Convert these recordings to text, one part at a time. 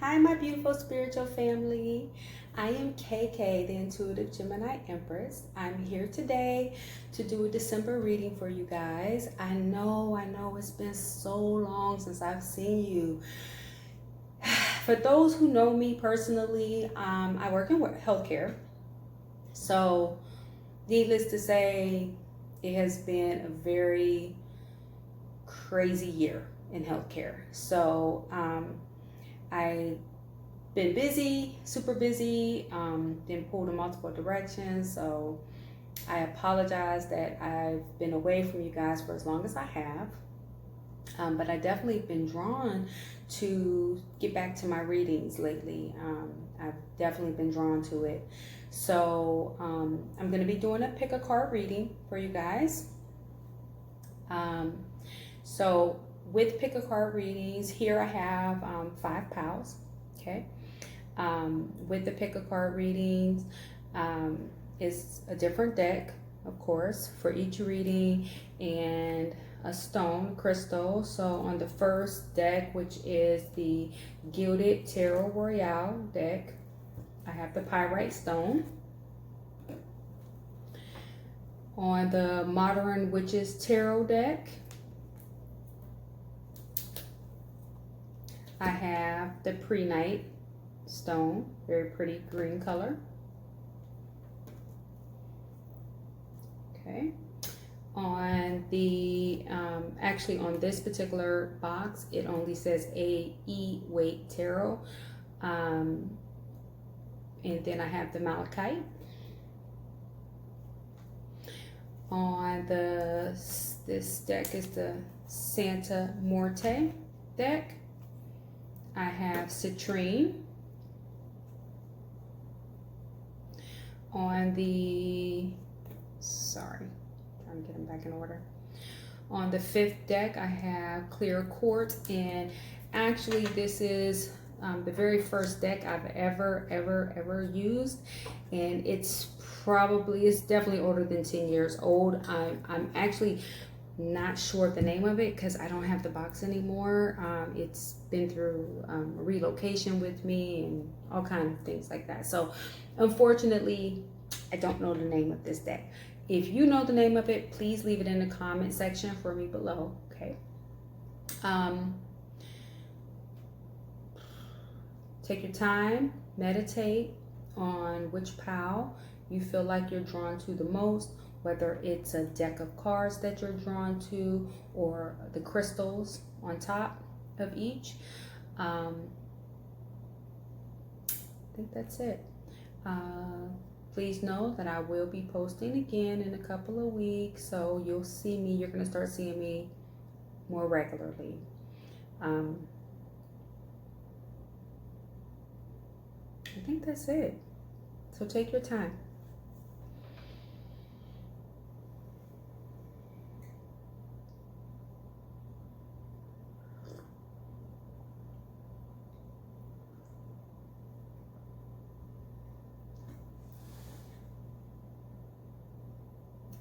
Hi, my beautiful spiritual family. I am KK, the Intuitive Gemini Empress. I'm here today to do a December reading for you guys. I know it's been so long since I've seen you. For those who know me personally, I work in healthcare. So, needless to say, it has been a very crazy year in healthcare. So, I've been busy, super busy, been pulled in multiple directions. So I apologize that I've been away from you guys for as long as I have. But I definitely been drawn to get back to my readings lately. I've definitely been drawn to it. So I'm going to be doing a pick a card reading for you guys. So with pick a card readings, here I have 5 piles. Okay. With the pick a card readings, it's a different deck, of course, for each reading, and a stone, crystal. So on the first deck, which is the Gilded Tarot Royale deck, I have the pyrite stone. On the Modern Witches Tarot deck, I have the Pre-Night stone, very pretty green color. Okay. On the, actually on this particular box, it only says A.E. Waite Tarot. And then I have the Malachite. On this deck is the Santa Morte deck. I have citrine. On the, sorry, trying to get them back in order. On the 5th deck, I have clear quartz, and actually this is the very first deck I've ever used, and it's definitely older than 10 years old. I'm actually not sure of the name of it because I don't have the box anymore. It's been through relocation with me and all kinds of things like that. So unfortunately, I don't know the name of this deck. If you know the name of it, please leave it in the comment section for me below. Okay. Take your time, meditate on which pile you feel like you're drawn to the most, whether it's a deck of cards that you're drawn to or the crystals on top of each. I think that's it. Please know that I will be posting again in a couple of weeks, so you'll see me, you're going to start seeing me more regularly. I think that's it. So take your time.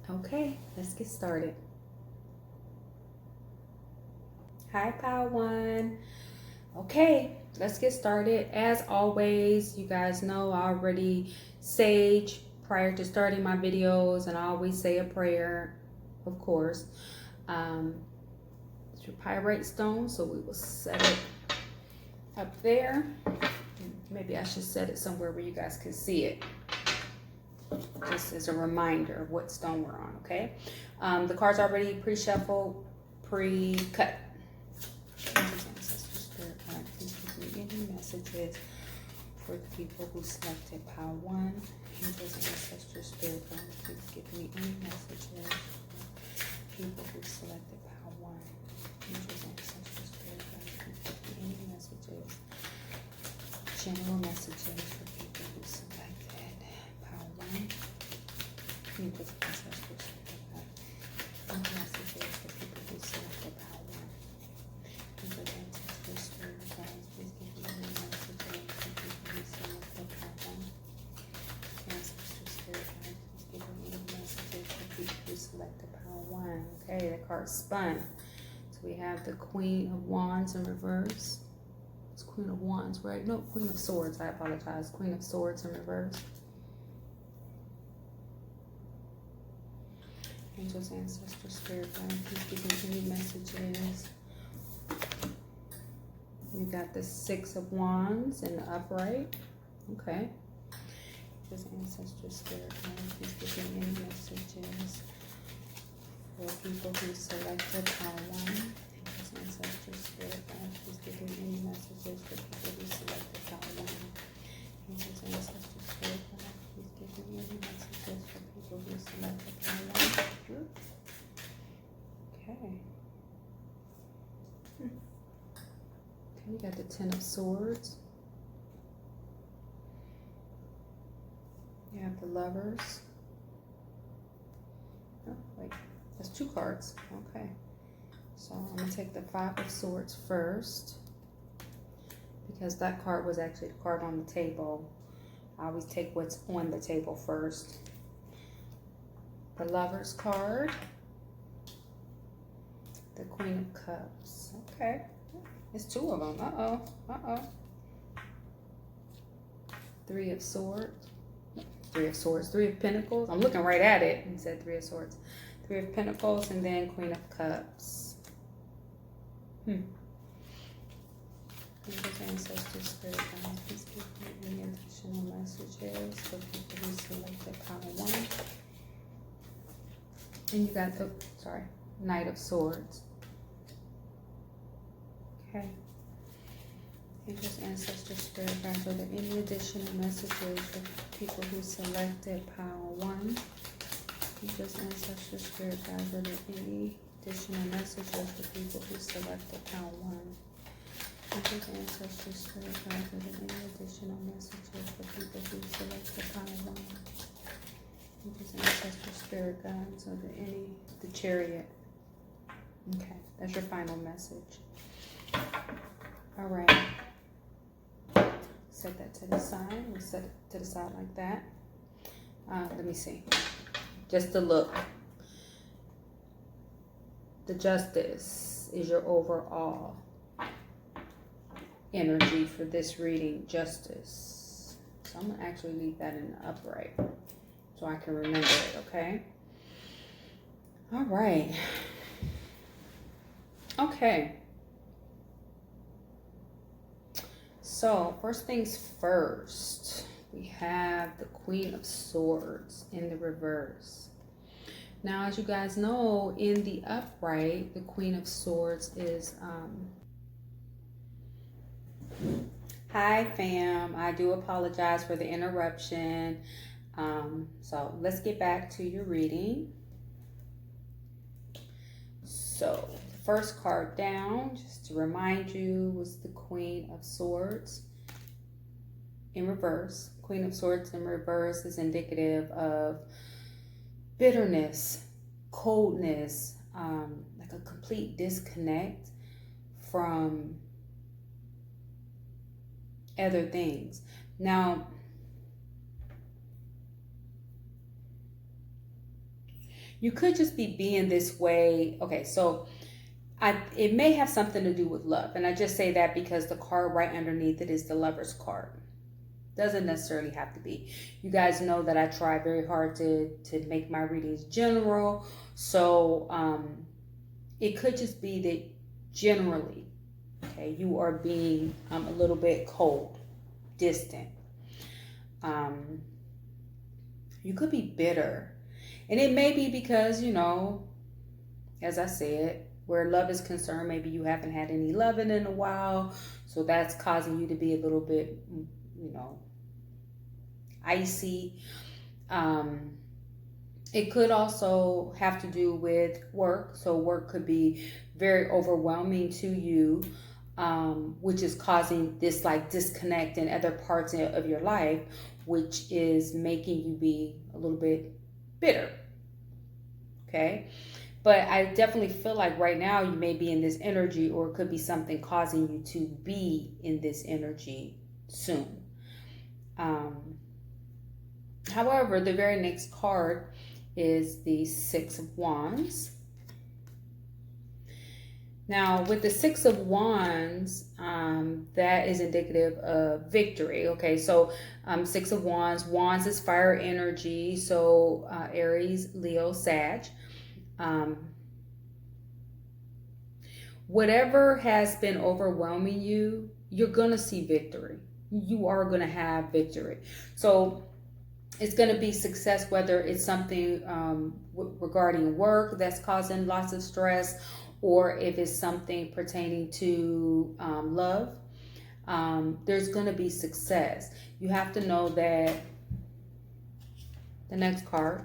Okay, let's get started. Hi, Pile 1. Okay, let's get started. As always, you guys know I already sage prior to starting my videos, and I always say a prayer, of course. It's your pyrite stone, so we will set it up there. Maybe I should set it somewhere where you guys can see it. Just as a reminder of what stone we're on, okay? The cards are already pre-shuffled, pre-cut. Any messages for the people who selected pile 1? Angels and ancestral spirit guides, please give me any messages for people who selected pile 1. Angels and ancestral spirit guides, please give me any messages, general messages for people who selected pile 1. Angels and ancestral spirit guides, any messages for people who selected pile 1. Angels and ancestral spirit guides, please give me any messages for people who selected pile 1. Ancestral spirit guides, please give me any messages for people who selected pile 1. Okay, the card spun. So we have the Queen of Wands in reverse. It's Queen of Wands, right? No, Queen of Swords, I apologize. Queen of Swords in reverse. Angels, ancestors, spirit guide, please give me any messages. You got the Six of Wands in the upright. Okay. Angels, ancestors, spirit guide, please give me any messages for people who selected pile 1. Angels, ancestors, spirit guide, please give me any messages for people who selected pile 1. Angels, ancestors, spirit guide, please give me any messages for people who selected pile 1. Okay. Okay, you got the Ten of Swords. You have the Lovers. Oh, wait, that's 2 cards. Okay. So I'm going to take the Five of Swords first, because that card was actually the card on the table. I always take what's on the table first. The Lovers card. The Queen of Cups. Okay. It's 2 of them. Uh-oh. Uh-oh. Three of Swords. Three of Swords. Three of Pentacles. I'm looking right at it. It said Three of Swords. Three of Pentacles and then Queen of Cups. Angels, ancestors, spirit guides, please give me any additional messages for people who selected pile 1. And you got the, Knight of Swords. Okay. Angels, ancestors, spirit guides, are there any additional messages for people who selected pile 1? Angels, ancestors, spirit guides, are there any additional messages for people who selected pile 1? Angels, ancestors, spirit guides, are there any additional messages for people who selected pile 1? Angels, ancestors, spirit guides, are there any? The Chariot. Okay, that's your final message. All right. Set that to the side. We'll set it to the side like that. Let me see. Just to look. The Justice is your overall energy for this reading. Justice. So I'm going to actually leave that in the upright so I can remember it, okay? All right. Okay. So, first things first, we have the Queen of Swords in the reverse. Now, as you guys know, in the upright, the Queen of Swords is, hi fam, I do apologize for the interruption. So, let's get back to your reading. So, first card down, just to remind you, was the Queen of Swords in reverse. Queen of Swords in reverse is indicative of bitterness, coldness, like a complete disconnect from other things. Now, you could just be being this way. Okay, so it may have something to do with love. And I just say that because the card right underneath it is the Lover's card. Doesn't necessarily have to be. You guys know that I try very hard to make my readings general. So it could just be that generally, okay, you are being a little bit cold, distant. You could be bitter. And it may be because, you know, as I said, where love is concerned, maybe you haven't had any loving in a while. So that's causing you to be a little bit, you know, icy. It could also have to do with work. So work could be very overwhelming to you, which is causing this like disconnect in other parts of your life, which is making you be a little bit bitter. Okay. But I definitely feel like right now you may be in this energy, or it could be something causing you to be in this energy soon. However, the very next card is the Six of Wands. Now, with the Six of Wands, that is indicative of victory. Okay, so Six of Wands. Wands is fire energy. So Aries, Leo, Sag. Whatever has been overwhelming you, you're going to see victory. You are going to have victory. So it's going to be success, whether it's something regarding work that's causing lots of stress, or if it's something pertaining to love. There's going to be success. You have to know that the next card,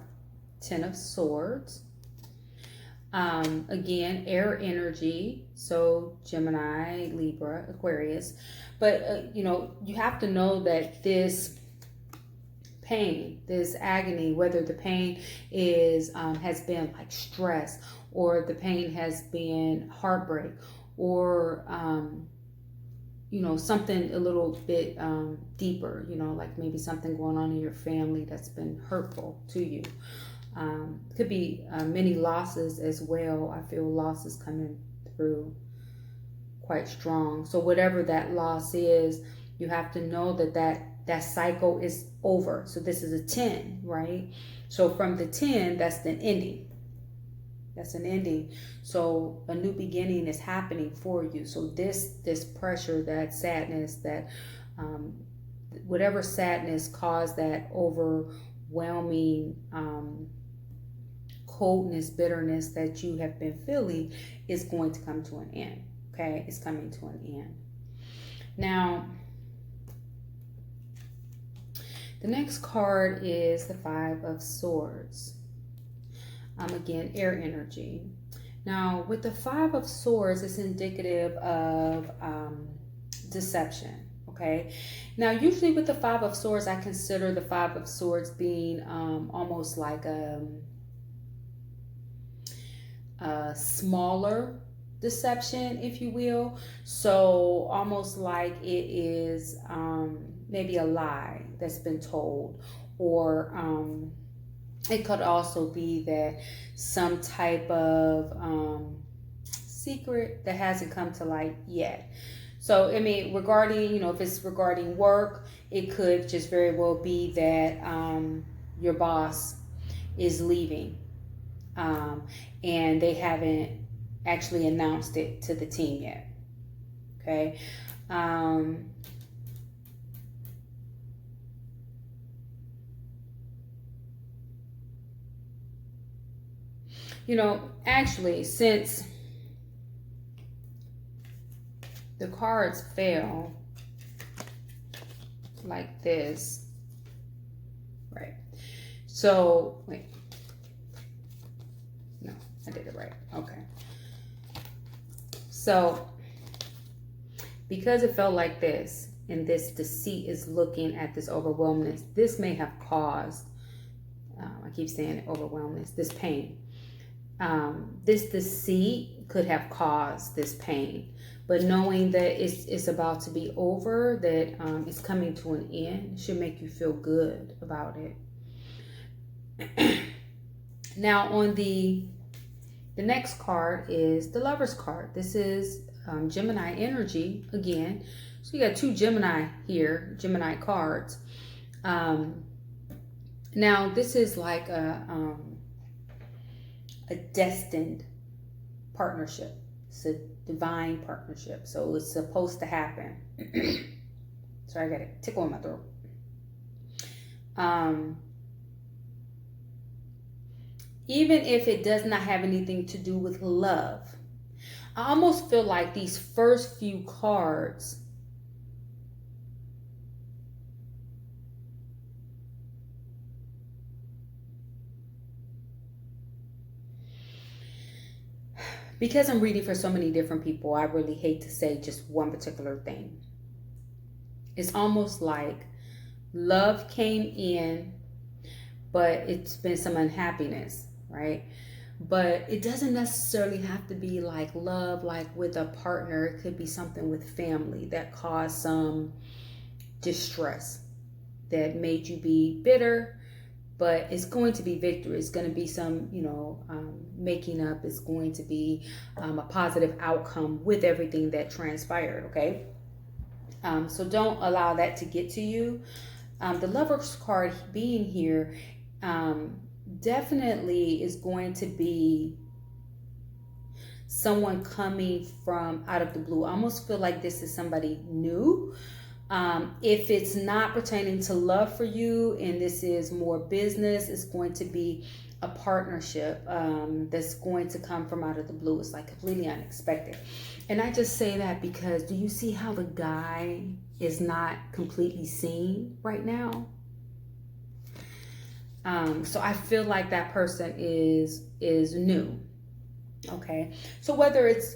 Ten of Swords. Again, air energy, so Gemini, Libra, Aquarius. But, you have to know that this pain, this agony, whether the pain is has been like stress, or the pain has been heartbreak, or something a little bit deeper, like maybe something going on in your family that's been hurtful to you. Could be many losses as well. I feel losses coming through quite strong. So whatever that loss is, you have to know that cycle is over. So this is a 10, right? So from the 10, that's the ending. That's an ending. So a new beginning is happening for you. So this pressure, that sadness, that whatever sadness caused that overwhelming coldness, bitterness that you have been feeling is going to come to an end. Okay, it's coming to an end. Now, the next card is the Five of Swords. Again, air energy. Now, with the Five of Swords, it's indicative of deception. Okay. Now, usually with the Five of Swords, I consider the Five of Swords being almost like a smaller deception, if you will. So almost like it is maybe a lie that's been told, or it could also be that some type of secret that hasn't come to light yet. So, I mean, regarding, if it's regarding work, it could just very well be that your boss is leaving, and they haven't actually announced it to the team yet. Okay. Actually, since the cards fell like this, right? So, wait. No, I did it right. Okay. So, because it felt like this, and this deceit is looking at this overwhelmness, this may have caused, I keep saying it, overwhelmness, this pain. This deceit could have caused this pain. But knowing that it's about to be over, that it's coming to an end, should make you feel good about it. Now, on the next card is the Lover's card. This is Gemini energy again. So you got two Gemini here, Gemini cards. Now, this is like a destined partnership. It's a divine partnership. So it's supposed to happen. Sorry, I got a tickle in my throat. Even if it does not have anything to do with love, I almost feel like these first few cards because I'm reading for so many different people, I really hate to say just one particular thing. It's almost like love came in, but it's been some unhappiness, right? But it doesn't necessarily have to be like love, like with a partner. It could be something with family that caused some distress, that made you be bitter, but it's going to be victory. It's going to be some, making up. It's going to be a positive outcome with everything that transpired, okay? So don't allow that to get to you. The Lover's card being here definitely is going to be someone coming from out of the blue. I almost feel like this is somebody new. If it's not pertaining to love for you and this is more business, it's going to be a partnership that's going to come from out of the blue. It's like completely unexpected. And I just say that because do you see how the guy is not completely seen right now? So I feel like that person is new. Okay, so whether it's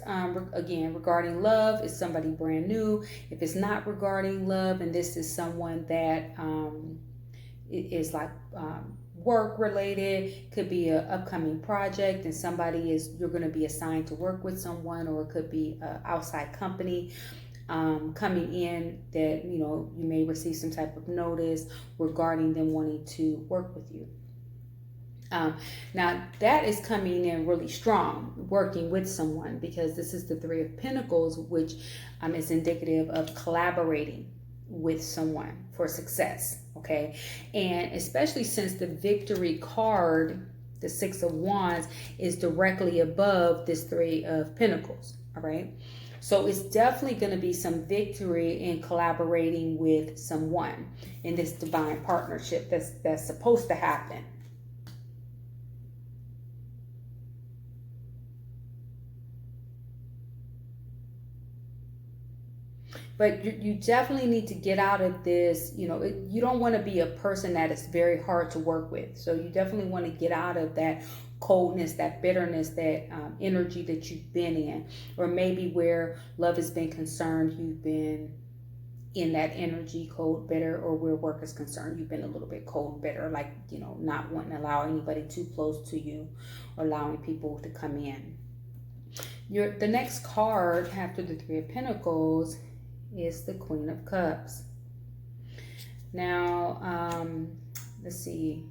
again regarding love, it's somebody brand new. If it's not regarding love and this is someone that is like work related, could be an upcoming project and you're going to be assigned to work with someone, or it could be an outside company coming in that you may receive some type of notice regarding them wanting to work with you. Now that is coming in really strong, working with someone, because this is the Three of Pentacles, which is indicative of collaborating with someone for success. Okay, and especially since the Victory card, the Six of Wands, is directly above this Three of Pentacles. All right, so it's definitely going to be some victory in collaborating with someone in this divine partnership that's supposed to happen. But you definitely need to get out of this, you don't want to be a person that is very hard to work with. So you definitely want to get out of that coldness, that bitterness, that energy that you've been in. Or maybe where love has been concerned, you've been in that energy, cold, bitter, or where work is concerned, you've been a little bit cold, bitter, like, not wanting to allow anybody too close to you or allowing people to come in. The next card after the Three of Pentacles is the Queen of Cups. Now, let's see.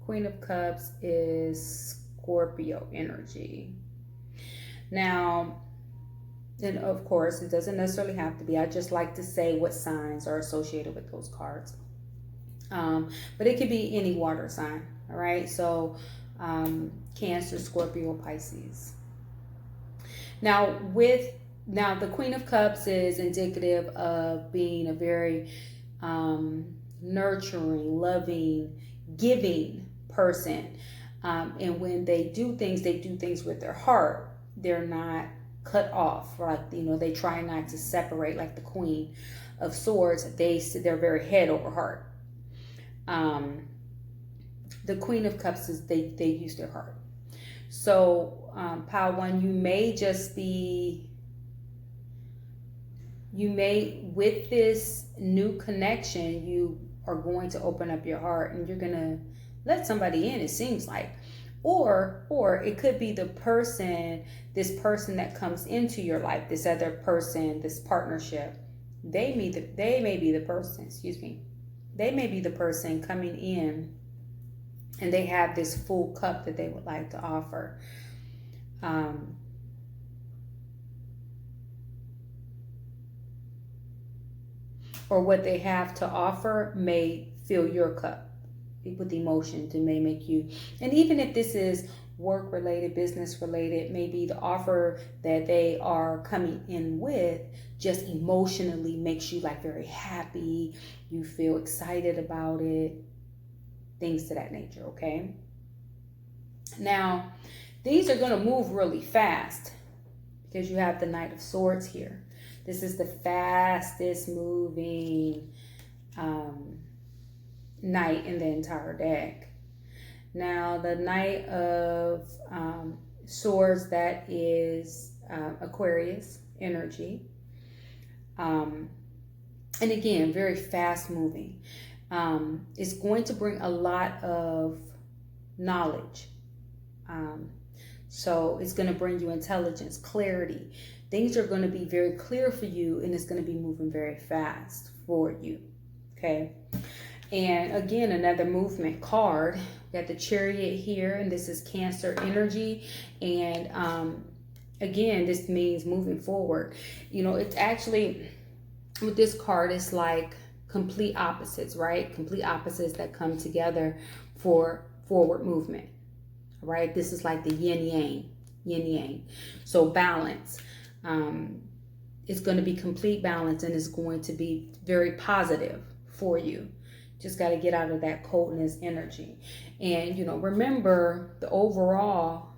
Queen of Cups is Scorpio energy. Now, and of course, it doesn't necessarily have to be. I just like to say what signs are associated with those cards. But it could be any water sign. All right. So, Cancer, Scorpio, Pisces. Now, the Queen of Cups is indicative of being a very nurturing, loving, giving person. And when they do things with their heart. They're not cut off. Like, they try not to separate, like the Queen of Swords. They're very head over heart. The Queen of Cups is they use their heart. So, Pile One, with this new connection, you are going to open up your heart and you're going to let somebody in, it seems like. Or it could be this person that comes into your life, this other person, this partnership. They may be the person coming in, and they have this full cup that they would like to offer. Or what they have to offer may fill your cup with emotions and may make you, and even if this is work related, business related, maybe the offer that they are coming in with just emotionally makes you like very happy, you feel excited about it, things to that nature. Okay, now these are going to move really fast because you have the Knight of Swords here. This is the fastest moving knight in the entire deck. Now, the Knight of Swords, that is Aquarius energy. And again, very fast moving. It's going to bring a lot of knowledge. So it's going to bring you intelligence, clarity. Things are going to be very clear for you, and it's going to be moving very fast for you. Okay. And again, another movement card. We got the Chariot here, and this is Cancer energy. And again, this means moving forward. You know, it's actually, with this card, it's like complete opposites, right? Complete opposites that come together for forward movement, right? This is like the yin yang, yin yang. So balance. It's going to be complete balance, and it's going to be very positive for you. Just got to get out of that coldness energy. And, you know, remember the overall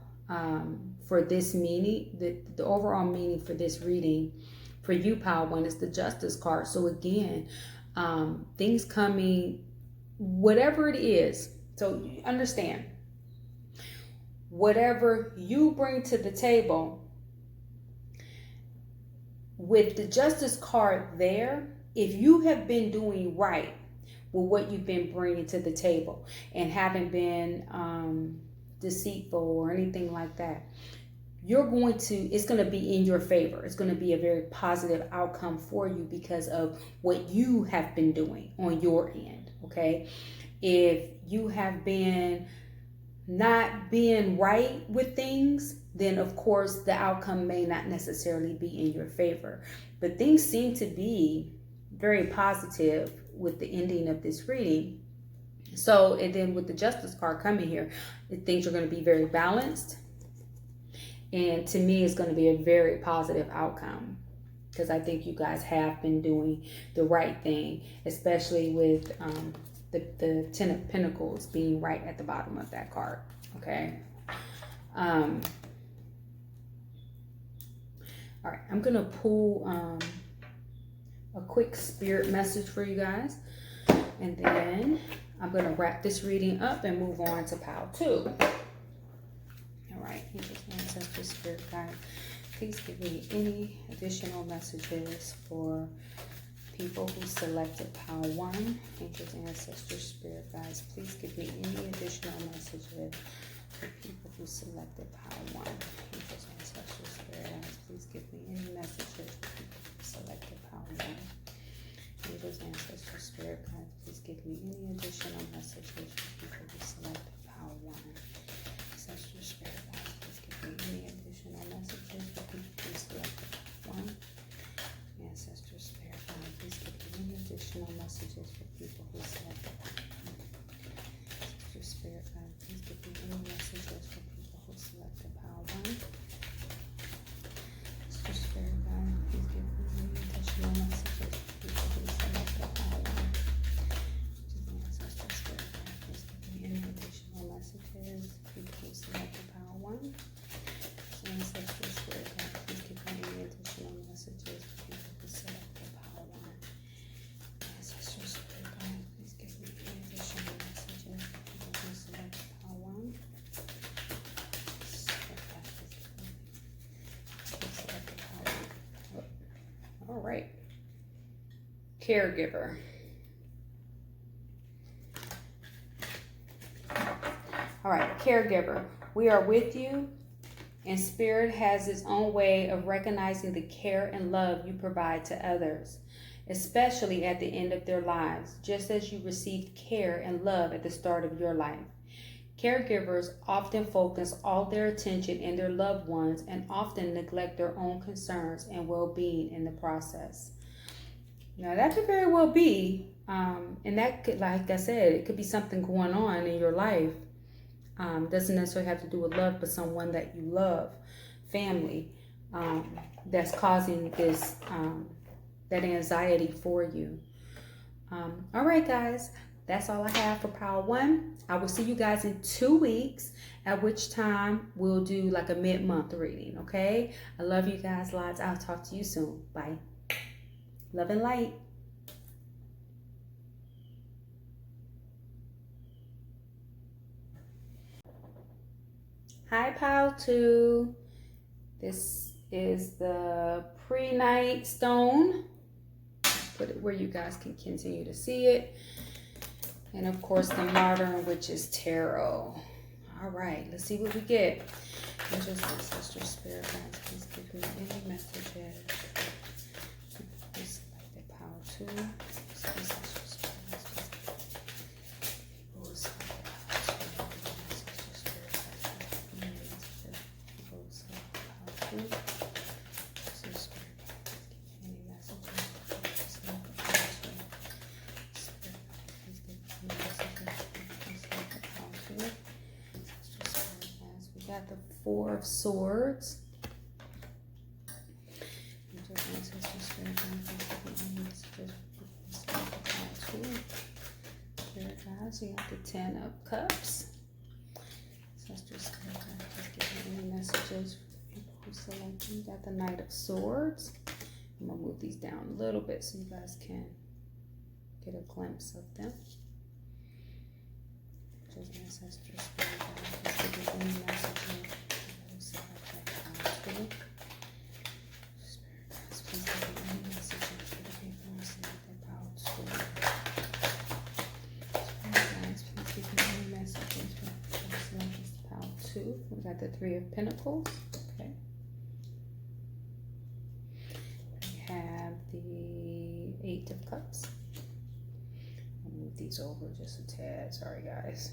for this meaning, the overall meaning for this reading for you, Pile 1, is the Justice card. So again, things coming, whatever it is. So you understand, whatever you bring to the table, with the Justice card there, if you have been doing right with what you've been bringing to the table and haven't been deceitful or anything like that, it's going to be in your favor. It's going to be a very positive outcome for you because of what you have been doing on your end, okay? If you have been not being right with things, then of course the outcome may not necessarily be in your favor. But things seem to be very positive with the ending of this reading. So, and then with the Justice card coming here, things are going to be very balanced. And to me, it's going to be a very positive outcome, because I think you guys have been doing the right thing, especially with the Ten of Pentacles being right at the bottom of that card, okay? All right, I'm going to pull a quick spirit message for you guys, and then I'm going to wrap this reading up and move on to pile 2. All right, Angels, Ancestors, Spirit Guide, please give me any additional messages for people who selected pile 1. Angels, Ancestors, Spirit Guides, please give me any additional messages for people who selected pile 1. Angels, Ancestors, Spirit Guides, please give me any messages for people who selected pile 1. Angels, Ancestors, Spirit Guides, please give me any additional messages for people who selected pile 1. Ancestors, Spirit Guides, please give me any additional messages for people who selected pile 1. Ancestors, Spirit Guides, please give me any additional messages for people who selected pile 1. Ancestors, Spirit Guides, please give me any messages for people who selected pile 1. Ancestors, Spirit Guides, please give me any additional messages for people who selected pile 1. Ancestors, Spirit Guides, please give me any additional messages for people who selected pile 1. Ancestors, Spirit Guides, please give me any additional messages for people who selected pile 1. Ancestors, Spirit Guides, please give me any additional messages for people who selected pile 1. All right. Caregiver. All right, caregiver. We are with you, and Spirit has its own way of recognizing the care and love you provide to others, especially at the end of their lives, just as you received care and love at the start of your life. Caregivers often focus all their attention in their loved ones and often neglect their own concerns and well-being in the process. Now, that could very well be, and that could, like I said, it could be something going on in your life. Doesn't necessarily have to do with love, but someone that you love, family, that's causing this, that anxiety for you. All right, guys, that's all I have for pile 1. I will see you guys in 2 weeks, at which time we'll do like a mid-month reading, okay? I love you guys lots. I'll talk to you soon. Bye. Love and light. Hi, pile 2. This is the pre-night stone. Put it where you guys can continue to see it. And of course, the Modern Witches Tarot. All right, let's see what we get. Angels, Ancestors, Spirit Guides, please give me any messages. Please select the pile 2. Two. So Spirit guides, give me any messages. Just like the Power Two. Spirit guides, give me any messages. Just like the Power Two. Spirit guides. We got the Four of Swords. Ancestral Spirit guides, give me any messages. Just like the Power Two. Spirit guides, you got the Ten of Cups. Ancestral Spirit guides, just give me any messages for the people who select them. You got the Knight of Swords. I'm gonna move these down a little bit so you guys can get a glimpse of them. Just ancestral spirit guides, just give me any messages for those who select that Power Two. Spirit guides, please give me any messages for the people who select that Power Two. Spirit guides, please give me any messages for those who select this Power Two. We got the Three of Pentacles. Okay. We have the Eight of Cups. I'll move these over just a tad. Sorry, guys.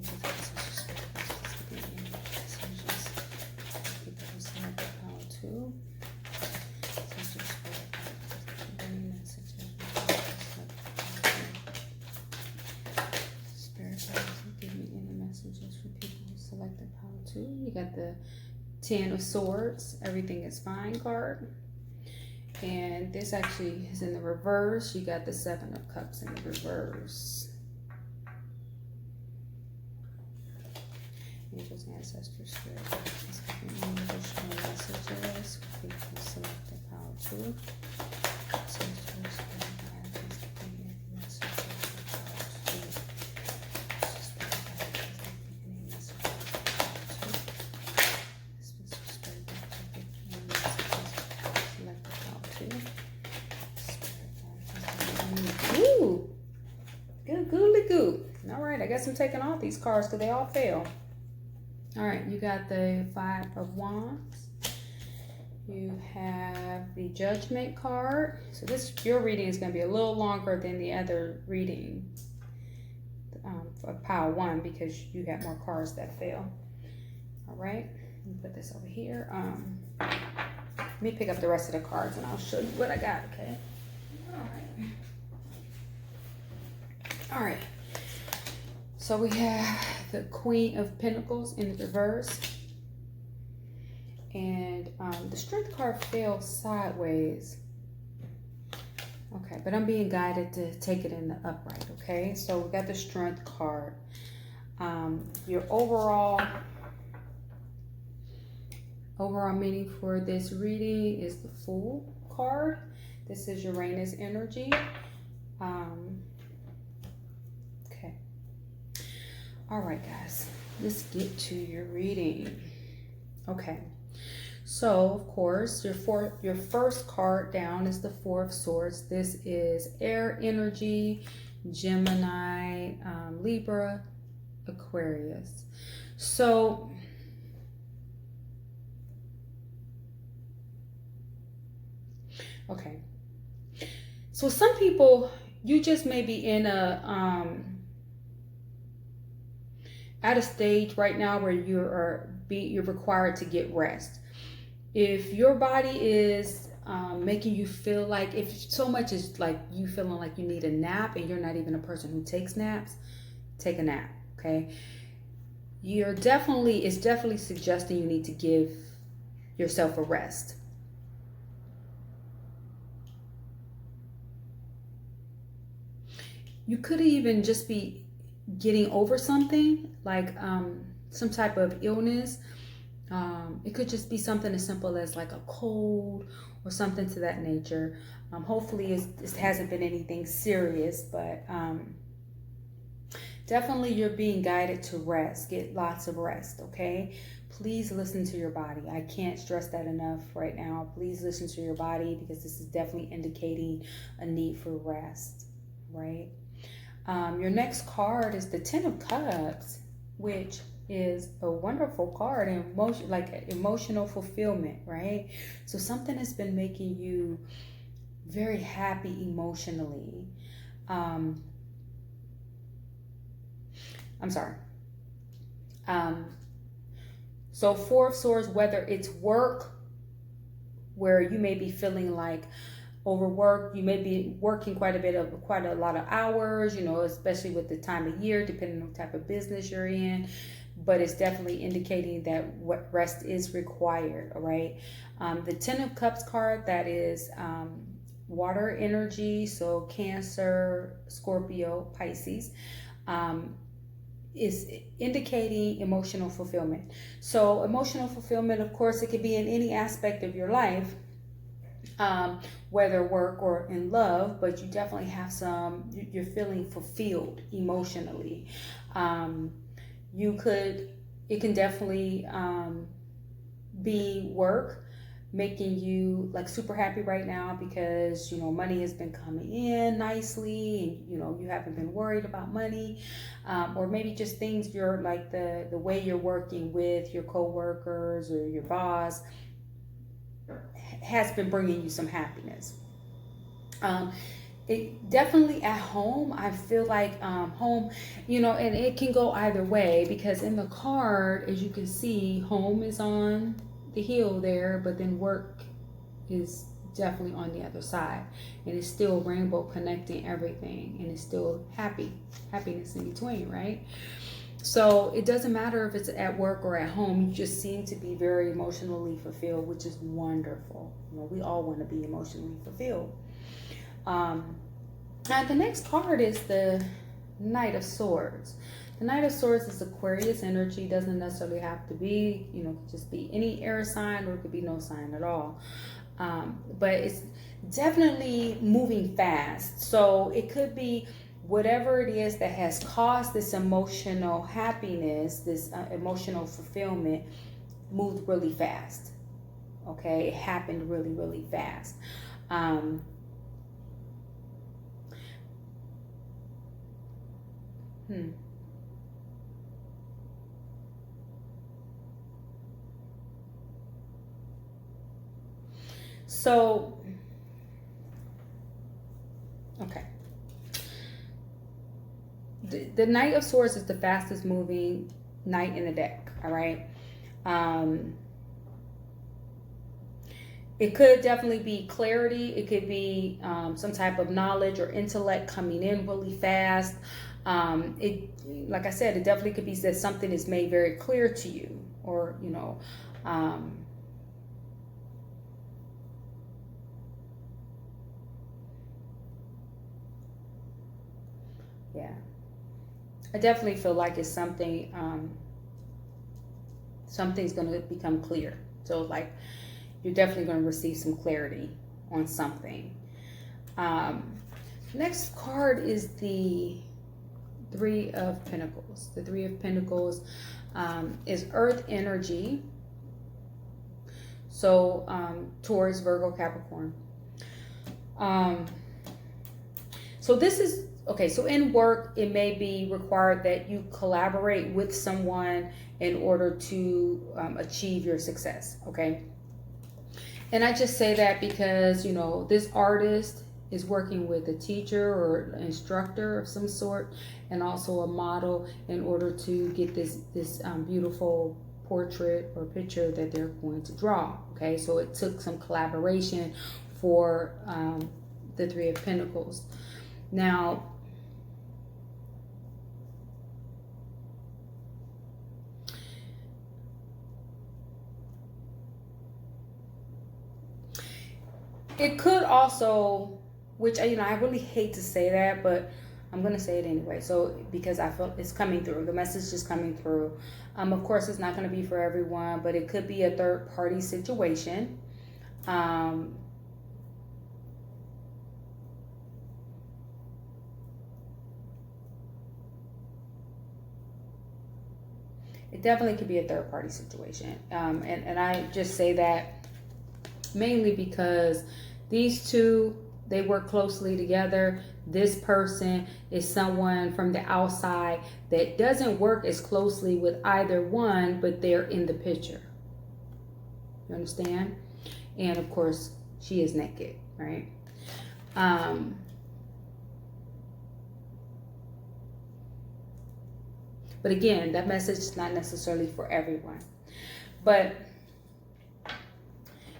People who select the Power Two. Spirit guides, give me any messages for people who select the Power Two. You got the Ten of Swords, everything is fine card. And this actually is in the reverse. You got the Seven of Cups in the reverse. Angels, ancestors, spirit guides, give me any additional messages for people who select the Power Two. Ancestors, spirit guides, give me any messages for the Power Two. Spirit guides, give me any messages for the Power Two. Spirit guides, give me any messages for select the Power Two. Spirit guides, give me any. Ooh, good googly goo. All right, I guess I'm taking off these cards because they all fail. All right, you got the Five of Wands. You have the Judgment card. So your reading is going to be a little longer than the other reading for pile one because you have more cards that fail. All right, let me put this over here. Let me pick up the rest of the cards and I'll show you what I got, okay? All right. So we have the Queen of Pentacles in the reverse. And the Strength card fell sideways. Okay, but I'm being guided to take it in the upright, okay? So we got the Strength card. Your overall meaning for this reading is the Fool card. This is Uranus energy. Okay. All right, guys, let's get to your reading. Okay. So, of course, your first card down is the Four of Swords. This is air energy, Gemini, Libra, Aquarius. So, okay. So some people, you just may be in a at a stage right now where you're required to get rest. If your body is making you feel like, if so much is like you feeling like you need a nap and you're not even a person who takes naps, take a nap, okay? It's definitely suggesting you need to give yourself a rest. You could even just be getting over something like some type of illness. It could just be something as simple as like a cold or something to that nature. Hopefully it hasn't been anything serious, but definitely you're being guided to rest. Get lots of rest, okay? Please listen to your body. I can't stress that enough right now. Please listen to your body because this is definitely indicating a need for rest, right? Your next card is the Ten of Cups, which is a wonderful card and emotional fulfillment, right? So something has been making you very happy emotionally. I'm sorry. So Four of Swords, whether it's work where you may be feeling like overworked, you may be working quite a lot of hours, you know, especially with the time of year, depending on what type of business you're in. But it's definitely indicating that what rest is required. All right. The Ten of Cups card, that is water energy, so Cancer, Scorpio, Pisces, is indicating emotional fulfillment. So emotional fulfillment, of course, it could be in any aspect of your life, whether work or in love, but you definitely have you're feeling fulfilled emotionally. It can definitely be work making you like super happy right now because, you know, money has been coming in nicely and, you know, you haven't been worried about money. Or maybe just things you're like the way you're working with your coworkers or your boss has been bringing you some happiness. It definitely at home, I feel like home, you know, and it can go either way because in the card, as you can see, home is on the heel there, but then work is definitely on the other side, and it's still rainbow connecting everything, and it's still happiness in between, right? So it doesn't matter if it's at work or at home, you just seem to be very emotionally fulfilled, which is wonderful. You know, we all want to be emotionally fulfilled. Now the next card is the Knight of Swords. The Knight of Swords is Aquarius energy. Doesn't necessarily have to be, you know, just be any air sign, or it could be no sign at all. But it's definitely moving fast. So it could be whatever it is that has caused this emotional happiness, this emotional fulfillment, moved really fast. Okay, it happened really, really fast. So, okay. The Knight of Swords is the fastest moving knight in the deck, all right? It could definitely be clarity. It could be some type of knowledge or intellect coming in really fast. Like I said, it definitely could be that something is made very clear to you, or, you know, yeah. I definitely feel like it's something, something's going to become clear. So like, you're definitely going to receive some clarity on something. Next card is the Three of Pentacles. The Three of Pentacles is earth energy. So Taurus, Virgo, Capricorn. So this is, okay, so in work, it may be required that you collaborate with someone in order to achieve your success, okay? And I just say that because, you know, this artist is working with a teacher or an instructor of some sort, and also a model in order to get this beautiful portrait or picture that they're going to draw, okay? So it took some collaboration for the Three of Pentacles. Now, it could also, which, you know, I really hate to say that, but I'm going to say it anyway. So, because I feel it's coming through, the message is coming through. Of course, it's not going to be for everyone, but it could be a third party situation. It definitely could be a third party situation. And I just say that mainly because these two, they work closely together. This person is someone from the outside that doesn't work as closely with either one, but they're in the picture. You understand? And of course, she is naked, right? But again, that message is not necessarily for everyone. But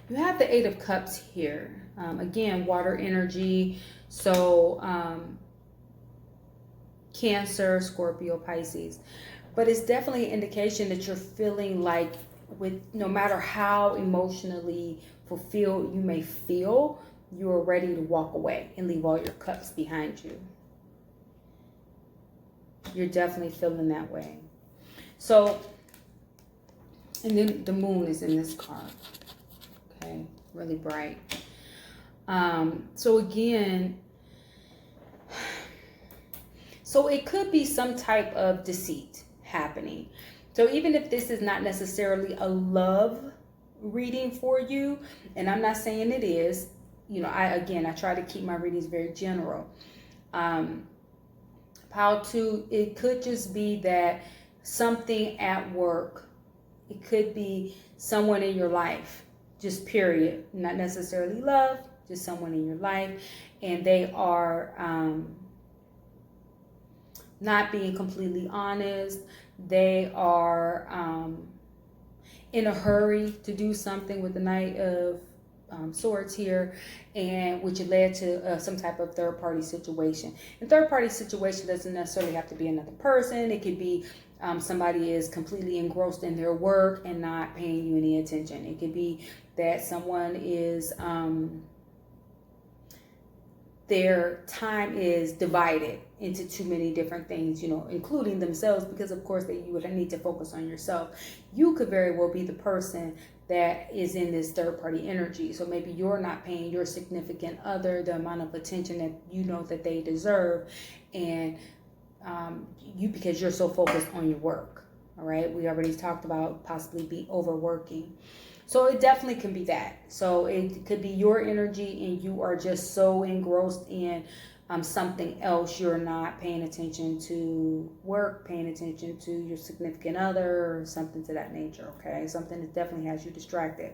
you have the Eight of Cups here. Again, water energy. So Cancer, Scorpio, Pisces. But it's definitely an indication that you're feeling like, with no matter how emotionally fulfilled you may feel, you are ready to walk away and leave all your cups behind you. You're definitely feeling that way. So, and then the moon is in this card. Okay, really bright. So again, so it could be some type of deceit happening. So even if this is not necessarily a love reading for you, and I'm not saying it is, you know, I try to keep my readings very general. Pile 2, it could just be that something at work, it could be someone in your life, just period, not necessarily love, just someone in your life, and they are not being completely honest. They are in a hurry to do something with the Knight of Swords here, and which led to some type of third-party situation. And third-party situation doesn't necessarily have to be another person. It could be somebody is completely engrossed in their work and not paying you any attention. It could be that someone is their time is divided into too many different things, you know, including themselves, because of course you would need to focus on yourself. You could very well be the person that is in this third party energy. So maybe you're not paying your significant other the amount of attention that you know that they deserve, and because you're so focused on your work. All right, we already talked about possibly be overworking. So it definitely can be that. So it could be your energy and you are just so engrossed in something else. You're not paying attention to work, paying attention to your significant other, or something to that nature, okay? Something that definitely has you distracted.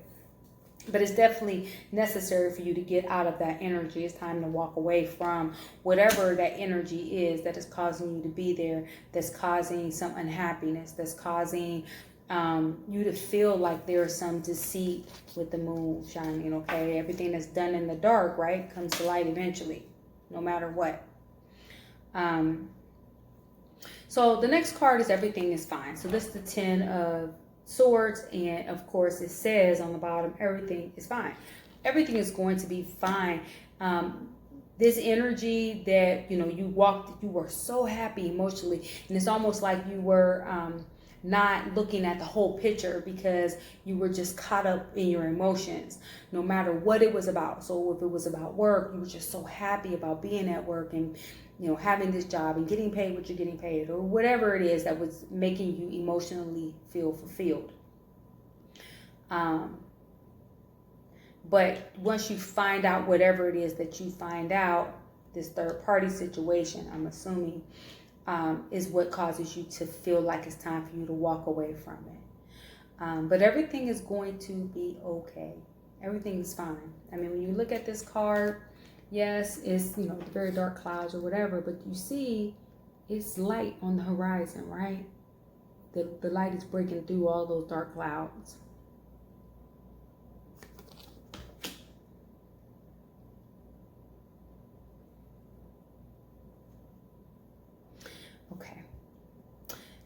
But it's definitely necessary for you to get out of that energy. It's time to walk away from whatever that energy is that is causing you to be there, that's causing some unhappiness, that's causing you to feel like there's some deceit with the moon shining, okay? Everything that's done in the dark, right, comes to light eventually, no matter what. So the next card is Everything is Fine. So this is the 10 of Swords, and of course it says on the bottom, everything is fine. Everything is going to be fine. This energy that, you know, you were so happy emotionally, and it's almost like you were not looking at the whole picture because you were just caught up in your emotions, no matter what it was about. So if it was about work, you were just so happy about being at work and, you know, having this job and getting paid what you're getting paid, or whatever it is that was making you emotionally feel fulfilled. But once you find out whatever it is that you find out, this third party situation, I'm assuming, is what causes you to feel like it's time for you to walk away from it. But everything is going to be okay. Everything is fine. I mean, when you look at this card, yes, it's, you know, very dark clouds or whatever, but you see it's light on the horizon, right? The light is breaking through all those dark clouds. Okay.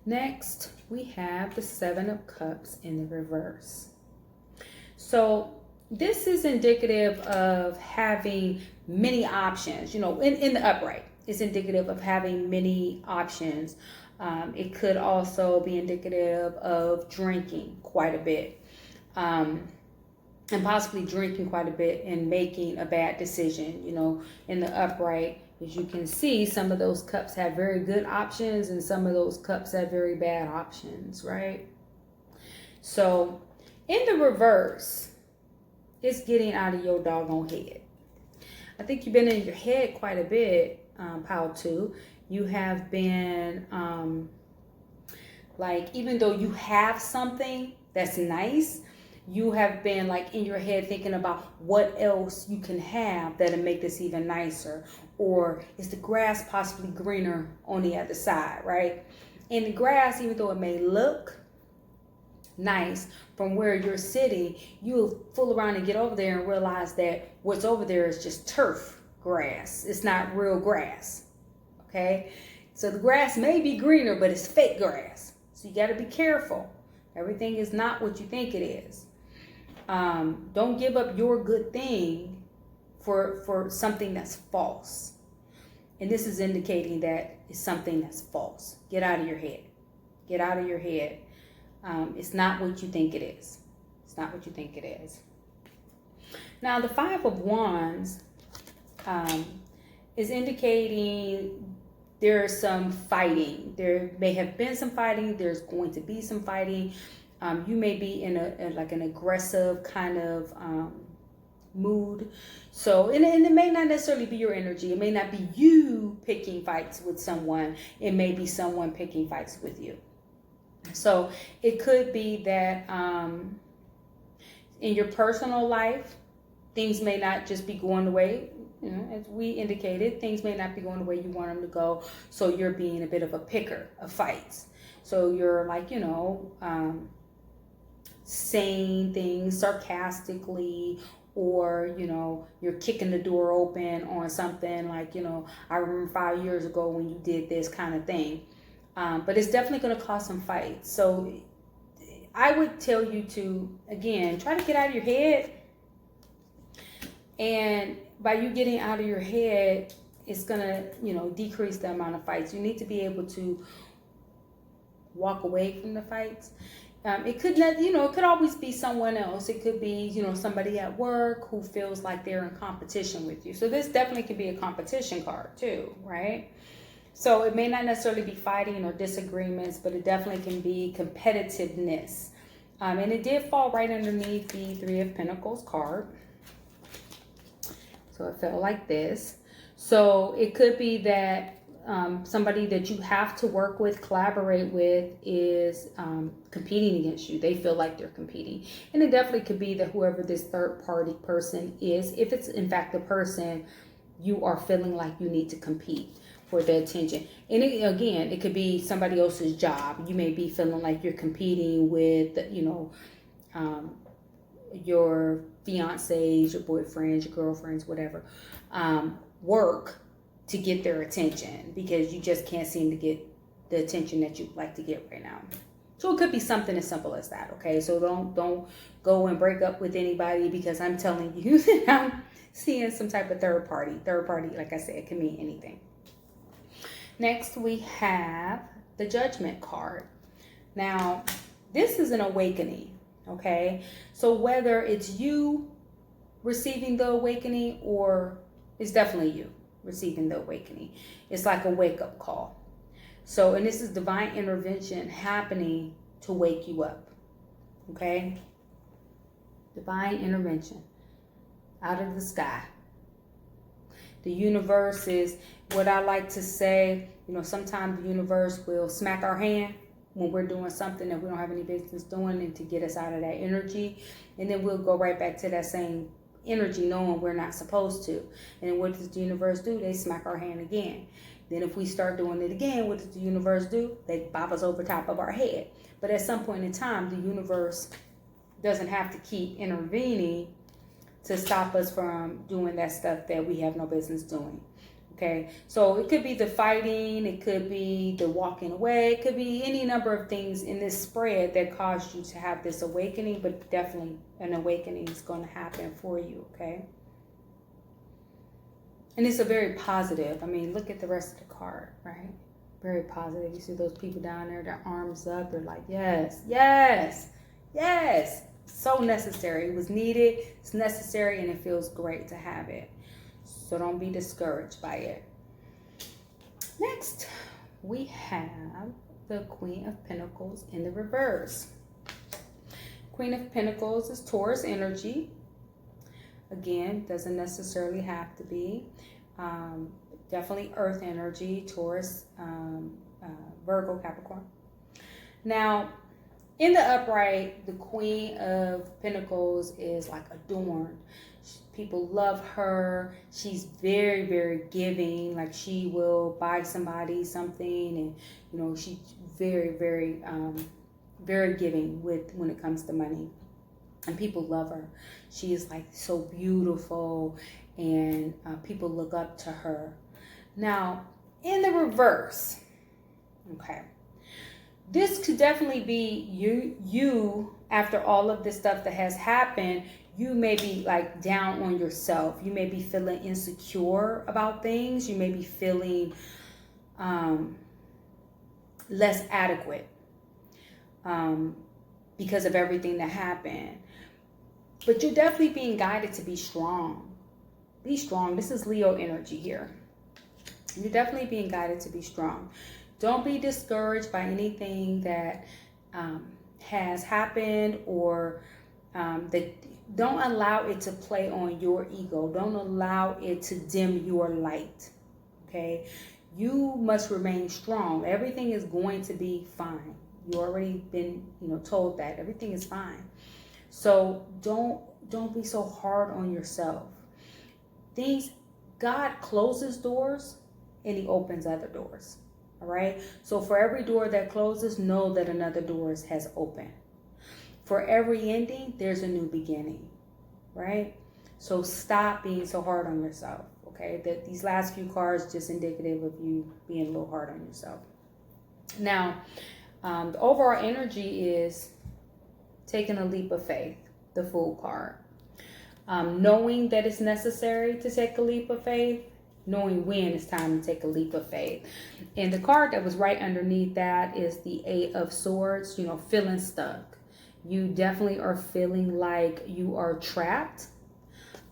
Next, we have the Seven of Cups in the reverse. So this is indicative of having many options, you know, in the upright. It's indicative of having many options. It could also be indicative of drinking quite a bit, and possibly drinking quite a bit and making a bad decision, you know, in the upright. As you can see, some of those cups have very good options and some of those cups have very bad options, right? So in the reverse, it's getting out of your doggone head. I think you've been in your head quite a bit, pile 2. You have been, like, even though you have something that's nice, you have been like in your head thinking about what else you can have that'll make this even nicer. Or is the grass possibly greener on the other side, right? And the grass, even though it may look nice from where you're sitting, you'll fool around and get over there and realize that what's over there is just turf grass. It's not real grass. Okay? So the grass may be greener, but it's fake grass. So you got to be careful. Everything is not what you think it is. Don't give up your good thing for something that's false. And this is indicating that it's something that's false. Get out of your head. Get out of your head. It's not what you think it is. It's not what you think it is. Now, the Five of Wands is indicating there's some fighting. There may have been some fighting. There's going to be some fighting. You may be in like an aggressive kind of mood. So, and it may not necessarily be your energy. It may not be you picking fights with someone. It may be someone picking fights with you. So it could be that in your personal life, things may not just be going the way, as we indicated, things may not be going the way you want them to go. So you're being a bit of a picker of fights. So you're like, saying things sarcastically, or, you're kicking the door open on something like, I remember 5 years ago when you did this kind of thing. But it's definitely going to cause some fights. So I would tell you to, again, try to get out of your head. And by you getting out of your head, it's going to, decrease the amount of fights. You need to be able to walk away from the fights. It could not, it could always be someone else. It could be, somebody at work who feels like they're in competition with you. So this definitely could be a competition card too, right? So it may not necessarily be fighting or disagreements, but it definitely can be competitiveness. And it did fall right underneath the Three of Pentacles card. So it felt like this. So it could be that somebody that you have to work with, collaborate with, is competing against you. They feel like they're competing. And it definitely could be that whoever this third party person is, if it's in fact the person, you are feeling like you need to compete for the attention. And again, it could be somebody else's job. You may be feeling like you're competing with, your fiancés, your boyfriends, your girlfriends, whatever, work to get their attention, because you just can't seem to get the attention that you'd like to get right now. So it could be something as simple as that, okay? So don't go and break up with anybody because I'm telling you that I'm seeing some type of third party. Third party, like I said, it can mean anything. Next, we have the Judgment card. Now, this is an awakening, okay? So whether it's you receiving the awakening, or it's definitely you receiving the awakening. It's like a wake-up call. So, and this is divine intervention happening to wake you up, okay? Divine intervention out of the sky. The universe is, what I like to say, sometimes the universe will smack our hand when we're doing something that we don't have any business doing, and to get us out of that energy. And then we'll go right back to that same energy knowing we're not supposed to. And then what does the universe do? They smack our hand again. Then if we start doing it again, what does the universe do? They bop us over top of our head. But at some point in time, the universe doesn't have to keep intervening to stop us from doing that stuff that we have no business doing. Okay, so it could be the fighting, it could be the walking away, it could be any number of things in this spread that caused you to have this awakening, but definitely an awakening is going to happen for you, okay? And it's a very positive, look at the rest of the card, right? Very positive. You see those people down there, their arms up, they're like, yes, yes, yes. So necessary. It was needed, it's necessary, and it feels great to have it. So don't be discouraged by it. Next, we have the Queen of Pentacles in the reverse. Queen of Pentacles is Taurus energy. Again, doesn't necessarily have to be. Definitely earth energy, Taurus, Virgo, Capricorn. Now, in the upright, the Queen of Pentacles is like adorned. People love her. She's very, very giving. Like, she will buy somebody something, and she's very, very very giving when it comes to money. And people love her. She is like so beautiful, and people look up to her. Now, in the reverse, okay, this could definitely be you after all of this stuff that has happened. You may be like down on yourself. You may be feeling insecure about things. You may be feeling less adequate because of everything that happened. But you're definitely being guided to be strong. Be strong. This is Leo energy here. You're definitely being guided to be strong. Don't be discouraged by anything that has happened, or don't allow it to play on your ego. Don't allow it to dim your light. Okay? You must remain strong. Everything is going to be fine. You already been, told that everything is fine. So don't be so hard on yourself. God closes doors and he opens other doors. All right. So for every door that closes, know that another door has opened. For every ending, there's a new beginning. Right. So stop being so hard on yourself. Okay. These last few cards just indicative of you being a little hard on yourself. Now, the overall energy is taking a leap of faith, the Fool card. Knowing that it's necessary to take a leap of faith, knowing when it's time to take a leap of faith. And the card that was right underneath that is the Eight of Swords, feeling stuck. You definitely are feeling like you are trapped.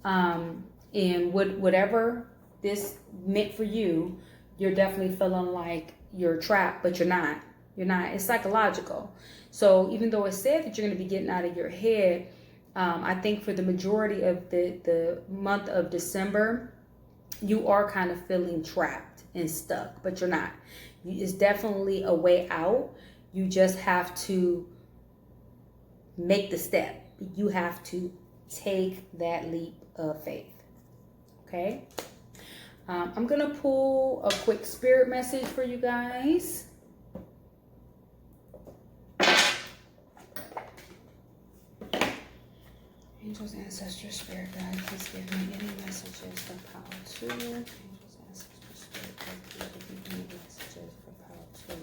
And whatever this meant for you, you're definitely feeling like you're trapped, but you're not. You're not. It's psychological. So even though it said that you're going to be getting out of your head, I think for the majority of the month of December, you are kind of feeling trapped and stuck, but you're not. It's definitely a way out. You just have to make the step. You have to take that leap of faith. Okay? I'm going to pull a quick spirit message for you guys. Angels, ancestors, spirit guide, please give me any messages for power 2. Angels, ancestors, spirit guide, please give me any messages for power 2.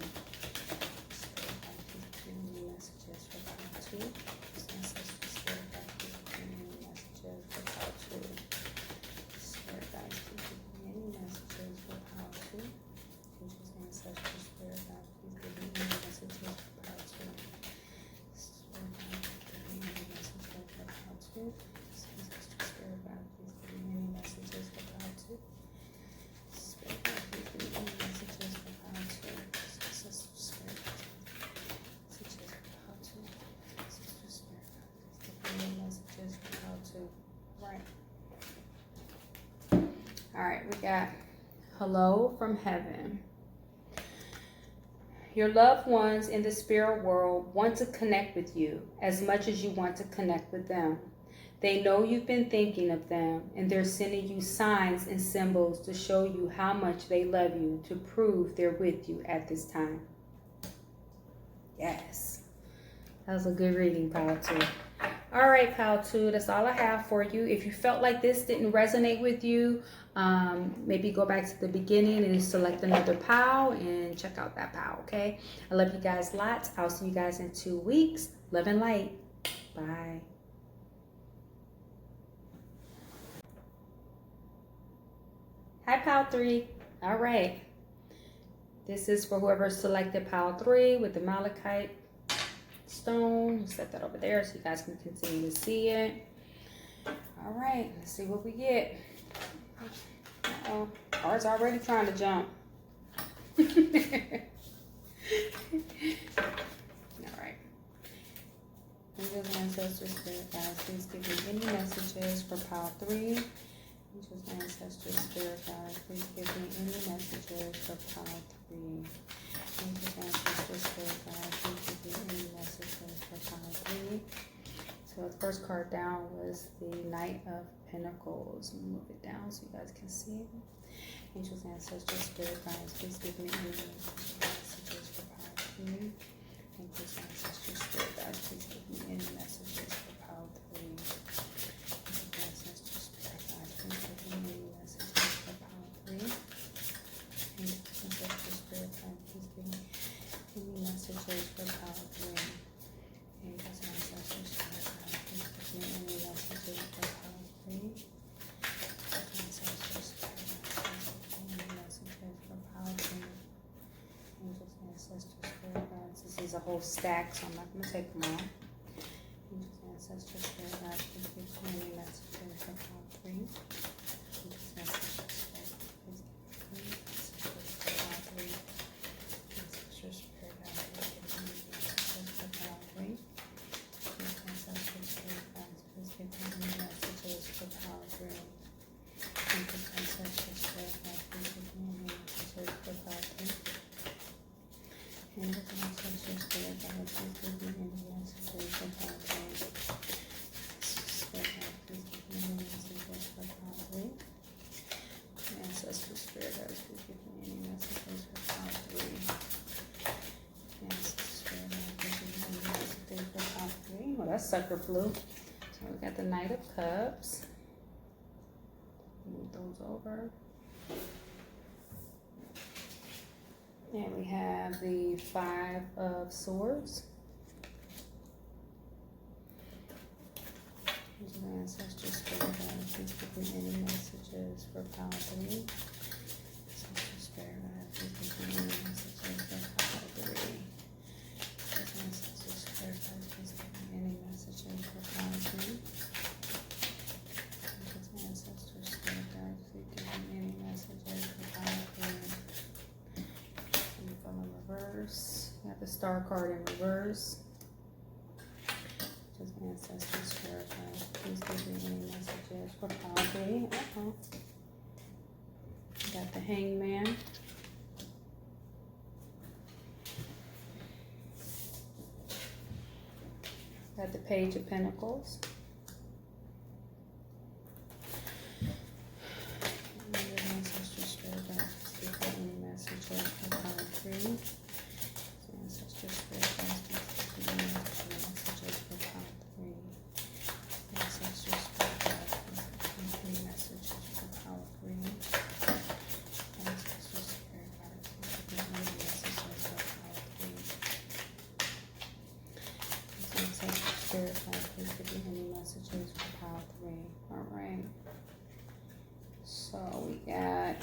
Spirit guide, please give me any messages for power 2. Angels, ancestors, spirit guide, please give me any messages for power 2. Spirit guide, please give me any messages for power 2. Angels, ancestors, spirit guide, please give me any messages for power 2. Spirit guide, please give me any messages for power 2. Spirit guide, please give me any messages for power 2. Spirit guide, please give me any messages for power 2. Spirit guide, messages for power 2. Spirit guide, please give me any messages for power 2. Right. All right, we got hello from heaven. Your loved ones in the spirit world want to connect with you as much as you want to connect with them. They know you've been thinking of them, and they're sending you signs and symbols to show you how much they love you, to prove they're with you at this time. Yes. That was a good reading, Pile 2. All right, Pile 2, that's all I have for you. If you felt like this didn't resonate with you, maybe go back to the beginning and select another pile and check out that pile, okay? I love you guys lots. I'll see you guys in 2 weeks. Love and light. Bye. Hi, Pile 3. All right. This is for whoever selected Pile 3 with the malachite stone. Set that over there so you guys can continue to see it. All right. Let's see what we get. Uh-oh. Cards already trying to jump. All right. Angels, ancestors, spirit guides, please give me any messages for Pile 3. Angels, ancestors, spirit guides, please give me any messages for Pile 3. Angels, ancestors, spirit guides, please give me any messages for Pile 3. So the first card down was the Knight of Pentacles. Let me move it down so you guys can see it. Angels, ancestors, spirit guides, please give me any messages for Pile 3. Thank you, ancestral spirit guides. Please give me any messages for power 3. Ancestral spirit guides. Please give me any messages for power 3. Ancestral spirit guides. Please give me any messages for power 3. Ancestral spirit guides. Please give me any messages for power 3. Ancestral spirit guides. Please give me any messages for power 3. Ancestral spirit guides. This is a whole stack, so I'm not going to take them all. Ancestral spirit guides, please give me any messages for power 3. Ancestral spirit guides, please give me any messages for power 3. Ancestral spirit guides, please give me any messages for power 3. Ancestral spirit guides, please give me any messages for power 3. Ancestral spirit guides, please give me any messages for power 3. And the ancestral spirit guide, please give me any messages for power 3. Spirit guide, please give me any messages for power 3. Ancestral spirit guide, please give me any messages for power 3. Ancestral spirit guide, please give me any messages for power 3. Well, that's sucker flu. So we got the Knight of Cups. Move those over. And we have the 5 of Swords. Ancestral spirit guide, please give me any messages for power 3. Ancestral spirit guide, please give me any messages for power 3. Ancestral spirit guide, please give me any messages for power 3. Ancestral spirit guide, please give me any messages for power 3. From the reverse, we have the Star card in reverse. Just ancestral spirit guide, please give me any messages for power 3. Got the Hangman. Got the Page of Pentacles. Ancestral spirit guide, please give me any messages for power 3. Ancestral spirit guide, please give me any messages for power 3. Ancestral spirit guide, please give me any messages for power 3. Ancestral spirit guide, please give me any messages for power 3. Ancestral spirit guide, please give me any messages for power 3. All right. So we got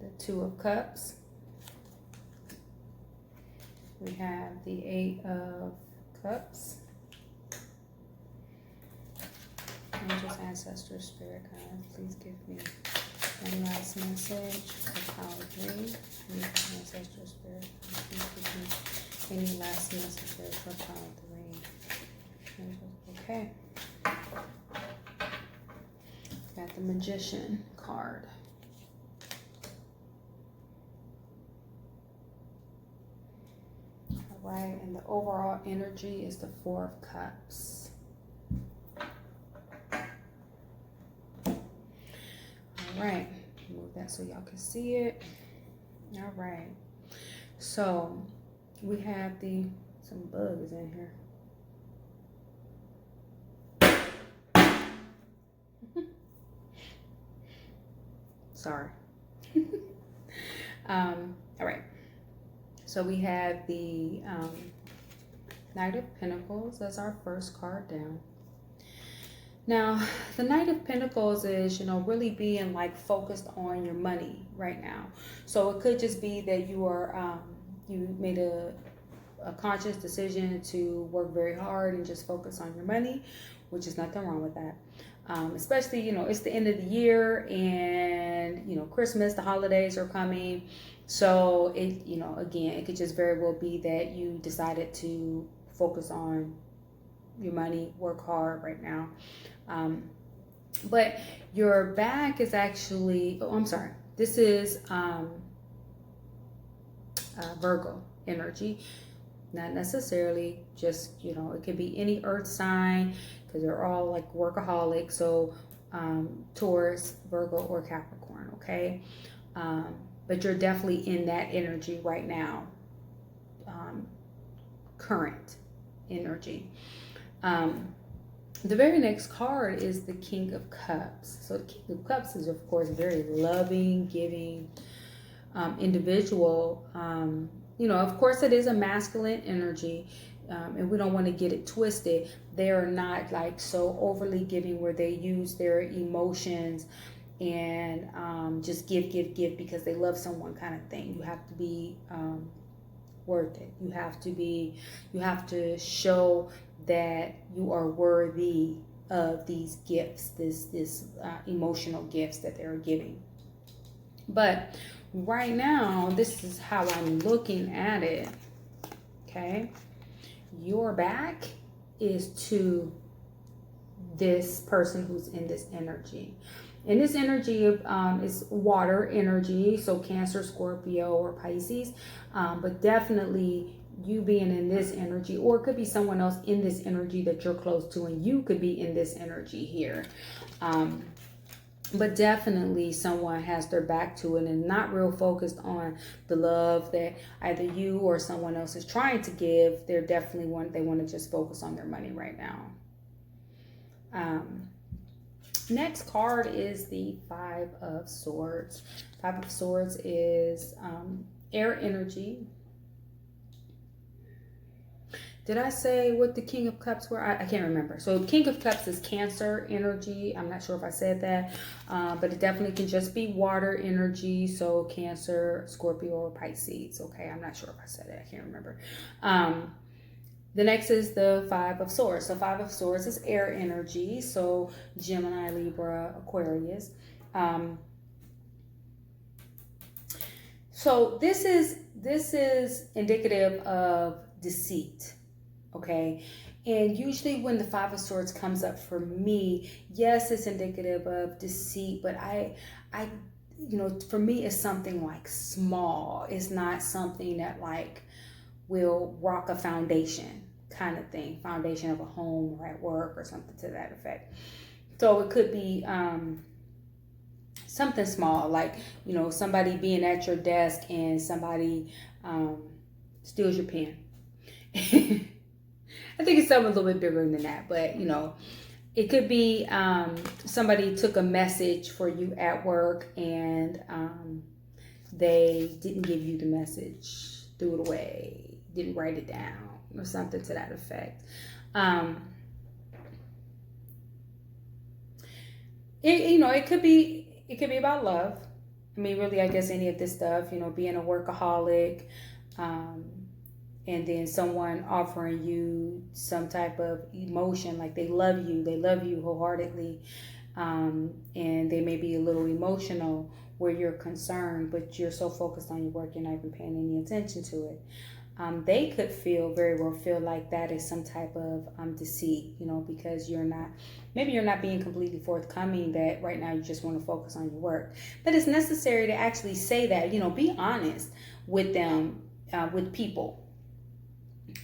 the 2 of Cups. We have the 8 of Cups. Angels, ancestral spirit guide, please give me one last message for power 3. Angels, ancestral spirit guide, please give me any last messages for power 3. Angels, okay. Got the Magician card. All right, and the overall energy is the 4 of Cups. All right, move that so y'all can see it. All right, so we have some bugs in here. Sorry. All right. So we have the Knight of Pentacles as our first card down. Now, the Knight of Pentacles is, really being like focused on your money right now. So it could just be that you are, you made a conscious decision to work very hard and just focus on your money, which is nothing wrong with that. Especially, it's the end of the year and, Christmas, the holidays are coming. So it, again, it could just very well be that you decided to focus on your money, work hard right now. But your back is actually, oh, I'm sorry. This is Virgo energy. Not necessarily just, it could be any earth sign, because they're all like workaholics. So Taurus, Virgo, or Capricorn, okay? But you're definitely in that energy right now. current energy. The very next card is the King of Cups. So the King of Cups is, of course, a very loving, giving individual. Of course, it is a masculine energy, and we don't want to get it twisted. They are not like so overly giving where they use their emotions and just give because they love someone kind of thing. You have to be worth it. You have to show that you are worthy of these gifts, this emotional gifts that they're giving. But right now, this is how I'm looking at it. Okay, your back is to this person who's in this energy. And this energy is water energy, so Cancer, Scorpio, or Pisces. But definitely you being in this energy, or it could be someone else in this energy that you're close to, and you could be in this energy here. But definitely someone has their back to it and not real focused on the love that either you or someone else is trying to give. They're definitely they want to just focus on their money right now. Next card is the Five of Swords. Five of Swords is air energy. Did I say what the King of Cups were? I can't remember. So King of Cups is Cancer energy. I'm not sure if I said that, but it definitely can just be water energy. So Cancer, Scorpio, or Pisces. Okay, I'm not sure if I said it. I can't remember. The next is the Five of Swords. So Five of Swords is air energy. So Gemini, Libra, Aquarius. So this is indicative of deceit. Okay, and usually when the Five of Swords comes up for me, yes, it's indicative of deceit, but I for me, it's something like small. It's not something that like will rock a foundation kind of thing, foundation of a home or at work or something to that effect. So it could be something small, like somebody being at your desk and somebody steals your pen. I think it's something a little bit bigger than that, but it could be somebody took a message for you at work and they didn't give you the message, threw it away, didn't write it down, or something to that effect. It could be about love. I mean, really, I guess any of this stuff, being a workaholic, and then someone offering you some type of emotion, like they love you wholeheartedly, and they may be a little emotional where you're concerned, but you're so focused on your work, you're not even paying any attention to it. They could very well feel like that is some type of deceit, because you're not being completely forthcoming, that right now you just want to focus on your work. But it's necessary to actually say that, be honest with them, with people.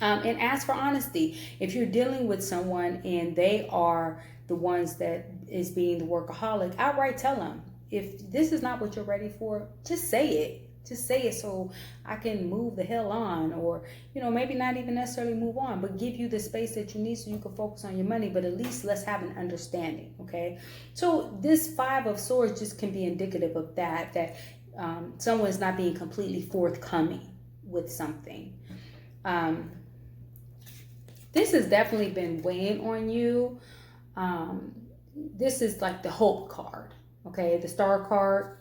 And ask for honesty. If you're dealing with someone and they are the ones that is being the workaholic, outright tell them, if this is not what you're ready for, just say it. Just say it so I can move the hell on, or, maybe not even necessarily move on, but give you the space that you need so you can focus on your money. But at least let's have an understanding, okay? So this Five of Swords just can be indicative of that someone is not being completely forthcoming with something. This has definitely been weighing on you. This is like the Hope card, okay? The Star card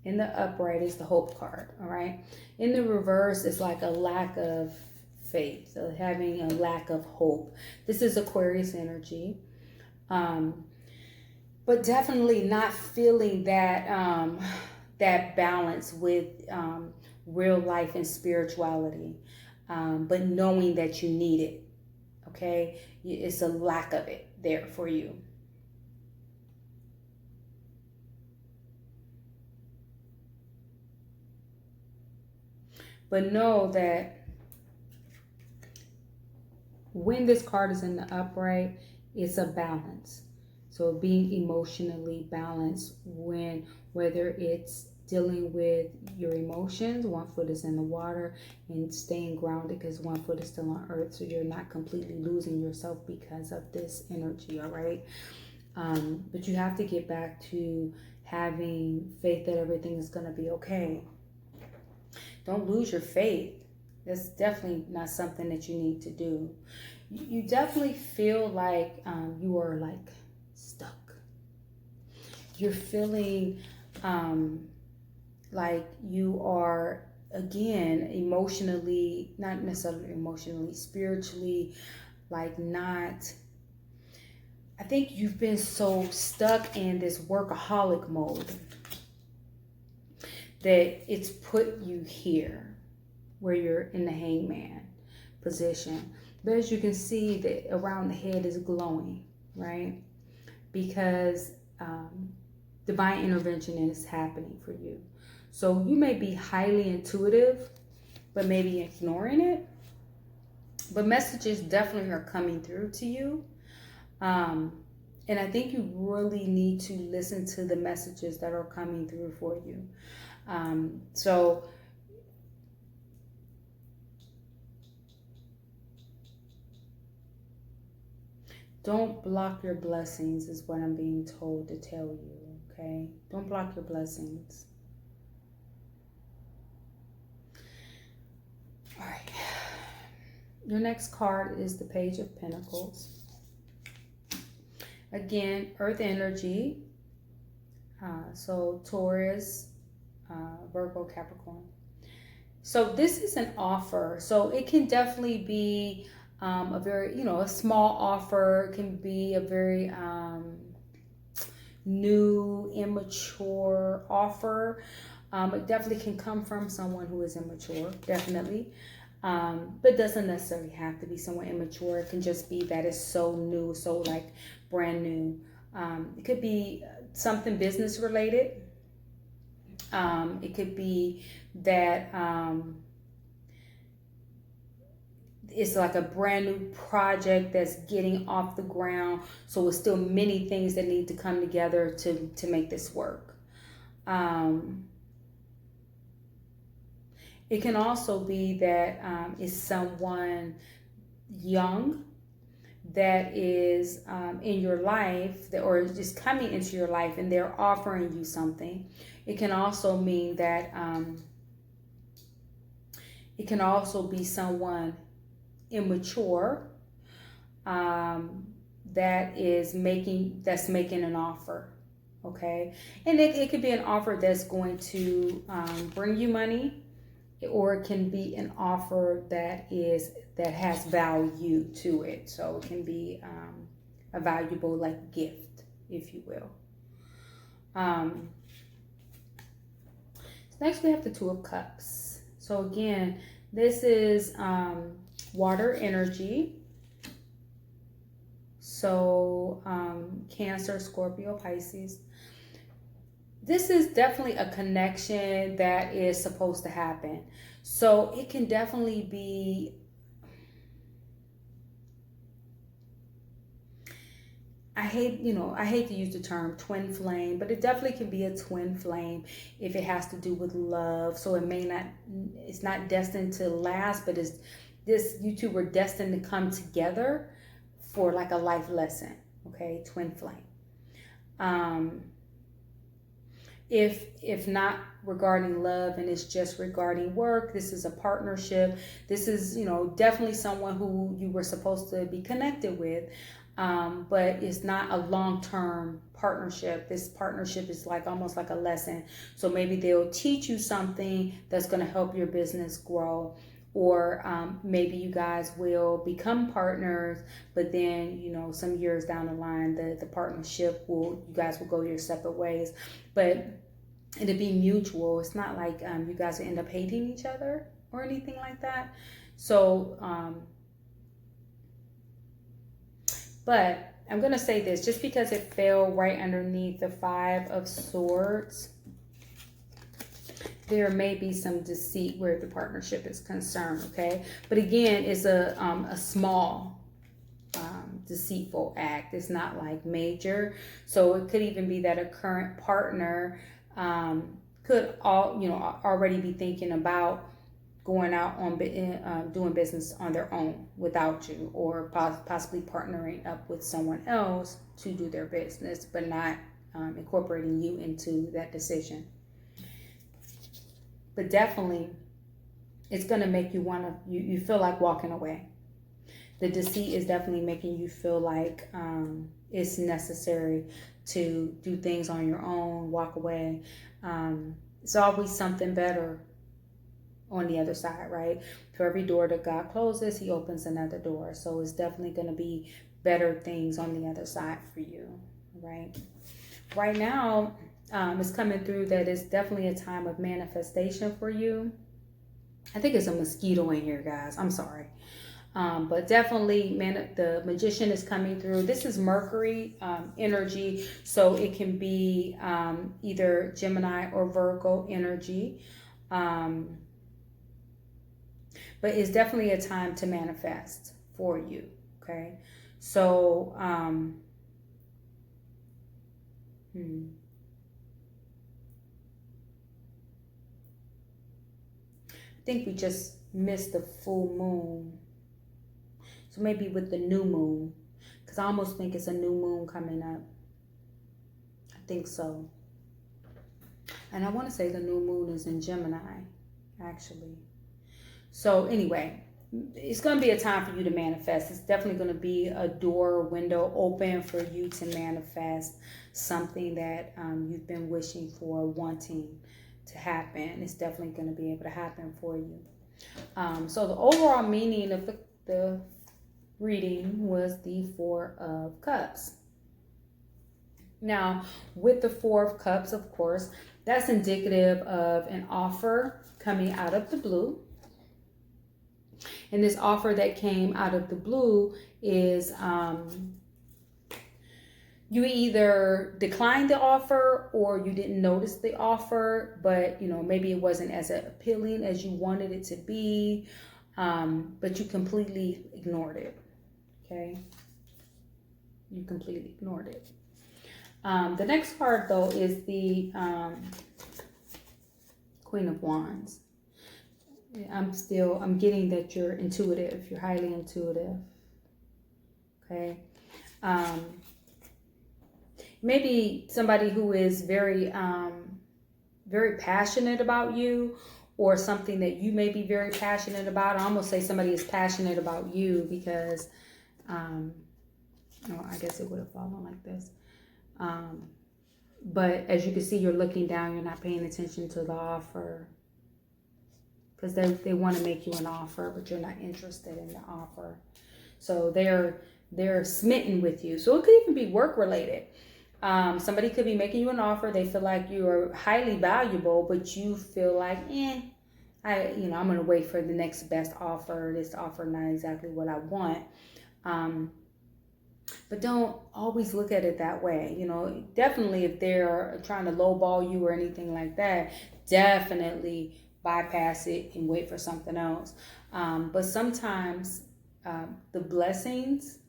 in the upright is the Hope card, all right? In the reverse, it's like a lack of faith, so having a lack of hope. This is Aquarius energy. But definitely not feeling that that balance with real life and spirituality, but knowing that you need it, okay? It's a lack of it there for you. But know that when this card is in the upright, it's a balance. So being emotionally balanced whether it's dealing with your emotions. One foot is in the water and staying grounded because one foot is still on earth. So you're not completely losing yourself because of this energy, all right? But you have to get back to having faith that everything is going to be okay. Don't lose your faith. That's definitely not something that you need to do. You definitely feel like you are like stuck. You're feeling like you are, again, emotionally, not necessarily emotionally, spiritually, like not, I think you've been so stuck in this workaholic mode that it's put you here where you're in the hangman position. But as you can see, that around the head is glowing, right? Because divine intervention is happening for you. So you may be highly intuitive, but maybe ignoring it. But messages definitely are coming through to you. And I think you really need to listen to the messages that are coming through for you. So don't block your blessings is what I'm being told to tell you, okay? Don't block your blessings. All right. Your next card is the Page of Pentacles. Again, earth energy. So Taurus, Virgo, Capricorn. So this is an offer. So it can definitely be a very, a small offer. It can be a very new, immature offer. It definitely can come from someone who is immature, definitely. But doesn't necessarily have to be someone immature. It can just be that it's so new, so like brand new. It could be something business related. It could be that it's like a brand new project that's getting off the ground. So it's still many things that need to come together to make this work. It can also be that it's someone young that is in your life or is just coming into your life and they're offering you something. It can also mean that it can also be someone immature that's making an offer, okay? And it could be an offer that's going to bring you money, or it can be an offer that has value to it. So it can be a valuable like gift, if you will. Next we have the Two of Cups. So again, this is water energy. So Cancer, Scorpio, Pisces. This is definitely a connection that is supposed to happen. So it can definitely be, I hate to use the term twin flame, but it definitely can be a twin flame if it has to do with love. So it's not destined to last, but you two were destined to come together for like a life lesson, okay? Twin flame. If not regarding love and it's just regarding work, this is a partnership. This is, definitely someone who you were supposed to be connected with, but it's not a long-term partnership. This partnership is like almost like a lesson. So maybe they'll teach you something that's going to help your business grow. Or maybe you guys will become partners, but then, some years down the line, the partnership you guys will go your separate ways. But it'll be mutual. It's not like you guys will end up hating each other or anything like that. So, but I'm going to say this, just because it fell right underneath the Five of Swords, there may be some deceit where the partnership is concerned, okay? But again, it's a small deceitful act. It's not like major. So it could even be that a current partner could already be thinking about going out on doing business on their own without you, or possibly partnering up with someone else to do their business, but not incorporating you into that decision. But definitely, it's going to make you want to, you feel like walking away. The deceit is definitely making you feel like it's necessary to do things on your own, walk away. It's always something better on the other side, right? For every door that God closes, he opens another door. So it's definitely going to be better things on the other side for you, right? Right now, it's coming through that it's definitely a time of manifestation for you. I think it's a mosquito in here, guys. I'm sorry. But definitely, the magician is coming through. This is Mercury energy, so it can be either Gemini or Virgo energy. But it's definitely a time to manifest for you, okay? So, I think we just missed the full moon. So maybe with the new moon, because I almost think it's a new moon coming up. I think so. And I want to say the new moon is in Gemini, actually. So anyway, it's going to be a time for you to manifest. It's definitely going to be a door, window open for you to manifest something that you've been wishing for, wanting to happen. It's definitely going to be able to happen for you. So the overall meaning of the reading was the Four of Cups. Now, with the Four of Cups, of course, that's indicative of an offer coming out of the blue. And this offer that came out of the blue is you either declined the offer or you didn't notice the offer, but maybe it wasn't as appealing as you wanted it to be, but you completely ignored it. Okay, you completely ignored it. The next card, though, is the Queen of Wands. I'm getting that you're intuitive. You're highly intuitive. Okay. Maybe somebody who is very, very passionate about you, or something that you may be very passionate about. I almost say somebody is passionate about you because, I guess it would have fallen like this. But as you can see, you're looking down. You're not paying attention to the offer. Because they want to make you an offer, but you're not interested in the offer. So they're smitten with you. So it could even be work related. Somebody could be making you an offer. They feel like you are highly valuable, but you feel like, I'm going to wait for the next best offer. This offer not exactly what I want. But don't always look at it that way. Definitely if they're trying to lowball you or anything like that, definitely bypass it and wait for something else. But sometimes the blessings,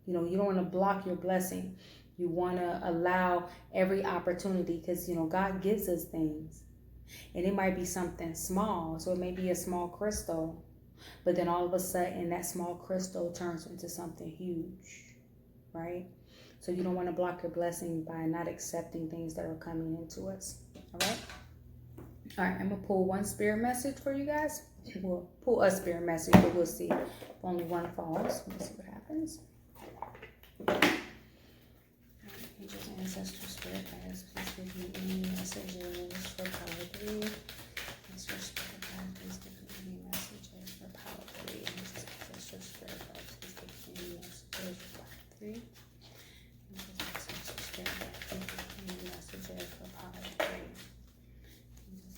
you don't want to block your blessing. You want to allow every opportunity, because God gives us things, and it might be something small. So it may be a small crystal, but then all of a sudden that small crystal turns into something huge, right? So you don't want to block your blessing by not accepting things that are coming into us. All right. All right, I'm going to pull one spirit message for you guys. We'll pull a spirit message, but we'll see if only one falls. Let's see what happens. Angels, ancestors, spirit guides, please give me any messages for power 3. Ancestors, spirit guides, please give me any messages for power 3. Angels, ancestors, spirit guides, please give me any messages for power 3. Angels, ancestors, spirit guides, please give me any messages for power 3.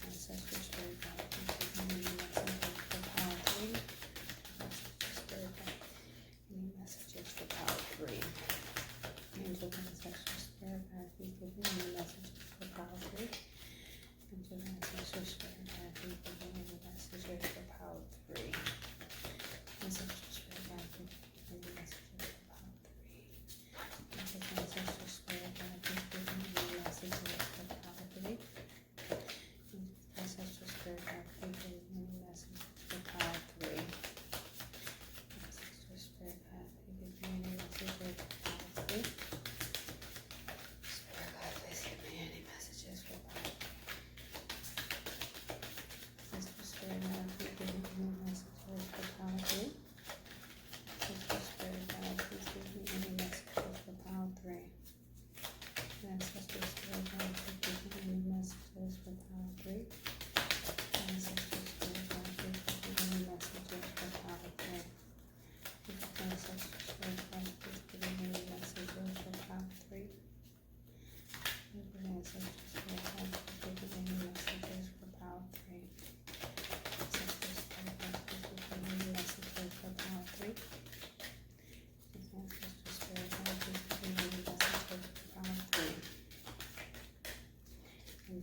Ancestors, spirit guide, please give me any messages for power 3. Ancestors, spirit guide, any messages for power 3. Angels, ancestors, spirit guide, please give me any messages for power 3. Angels, ancestors, All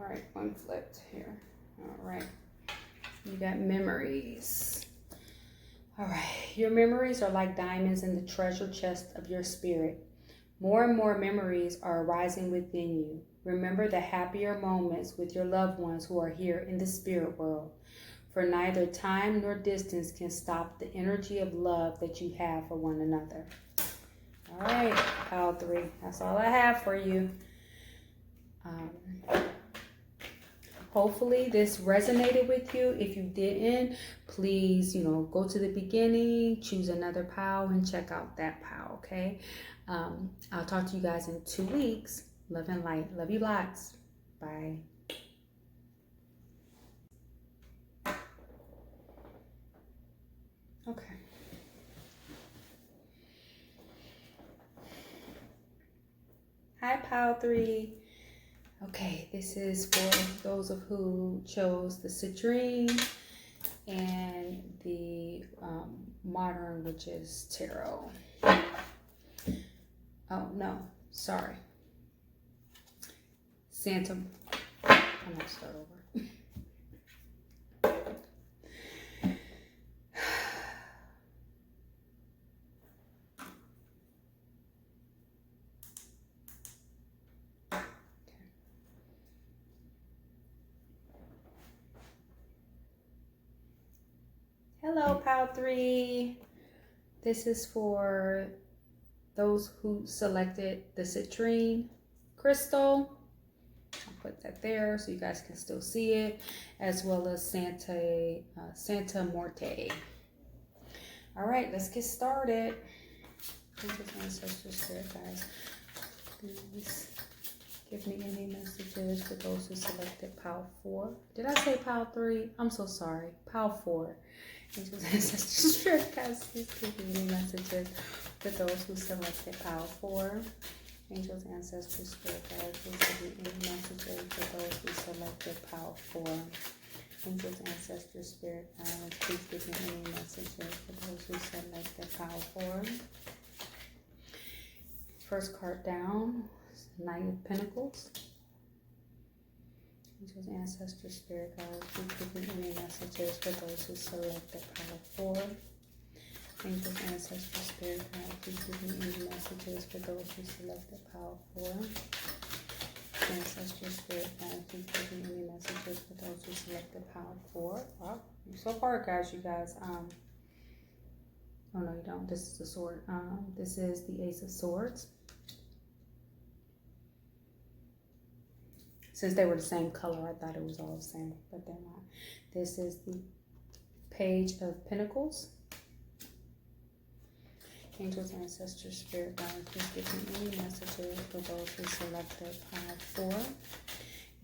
right, one flipped here. All right, you got memories. All right, your memories are like diamonds in the treasure chest of your spirit. More and more memories are arising within you. Remember the happier moments with your loved ones who are here in the spirit world. For neither time nor distance can stop the energy of love that you have for one another. All right, pile 3. That's all I have for you. Hopefully this resonated with you. If you didn't, please, go to the beginning, choose another pile, and check out that pile, okay? I'll talk to you guys in 2 weeks. Love and light. Love you lots. Bye. Okay. Hi, pile 3. Okay, this is for those of who chose the citrine and the modern witches tarot. Oh no, sorry. Santa. I'm gonna start over. Hello, pile 3. This is for those who selected the citrine crystal. I'll put that there so you guys can still see it, as well as Santa Morte. All right, let's get started. Ancestor spirit, guys, please give me any messages for those who selected pile 4. Did I say pile 3? I'm so sorry. Pile 4. Ancestor spirit, guys, please give me any messages for those who selected pile 4. Angels, ancestors, spirit guides, please give me any messages for those who selected pile 4. Angels, ancestors, spirit guides, please give me any messages for those who selected pile 4. First card down, Knight of Pentacles. Angels, ancestors, spirit guides, please give me any messages for those who selected pile 4. Angels, ancestors, spirit guides, please give me any messages for those who selected pile 4. Ancestors, spirit guides, please give me any messages for those who selected pile 4. Wow, so far, guys, you guys, oh no, you don't. This is the sword. This is the Ace of Swords. Since they were the same color, I thought it was all the same, but they're not. This is the Page of Pentacles. Angels, ancestors, spirit guides, please give me any messages for those who selected pile 4.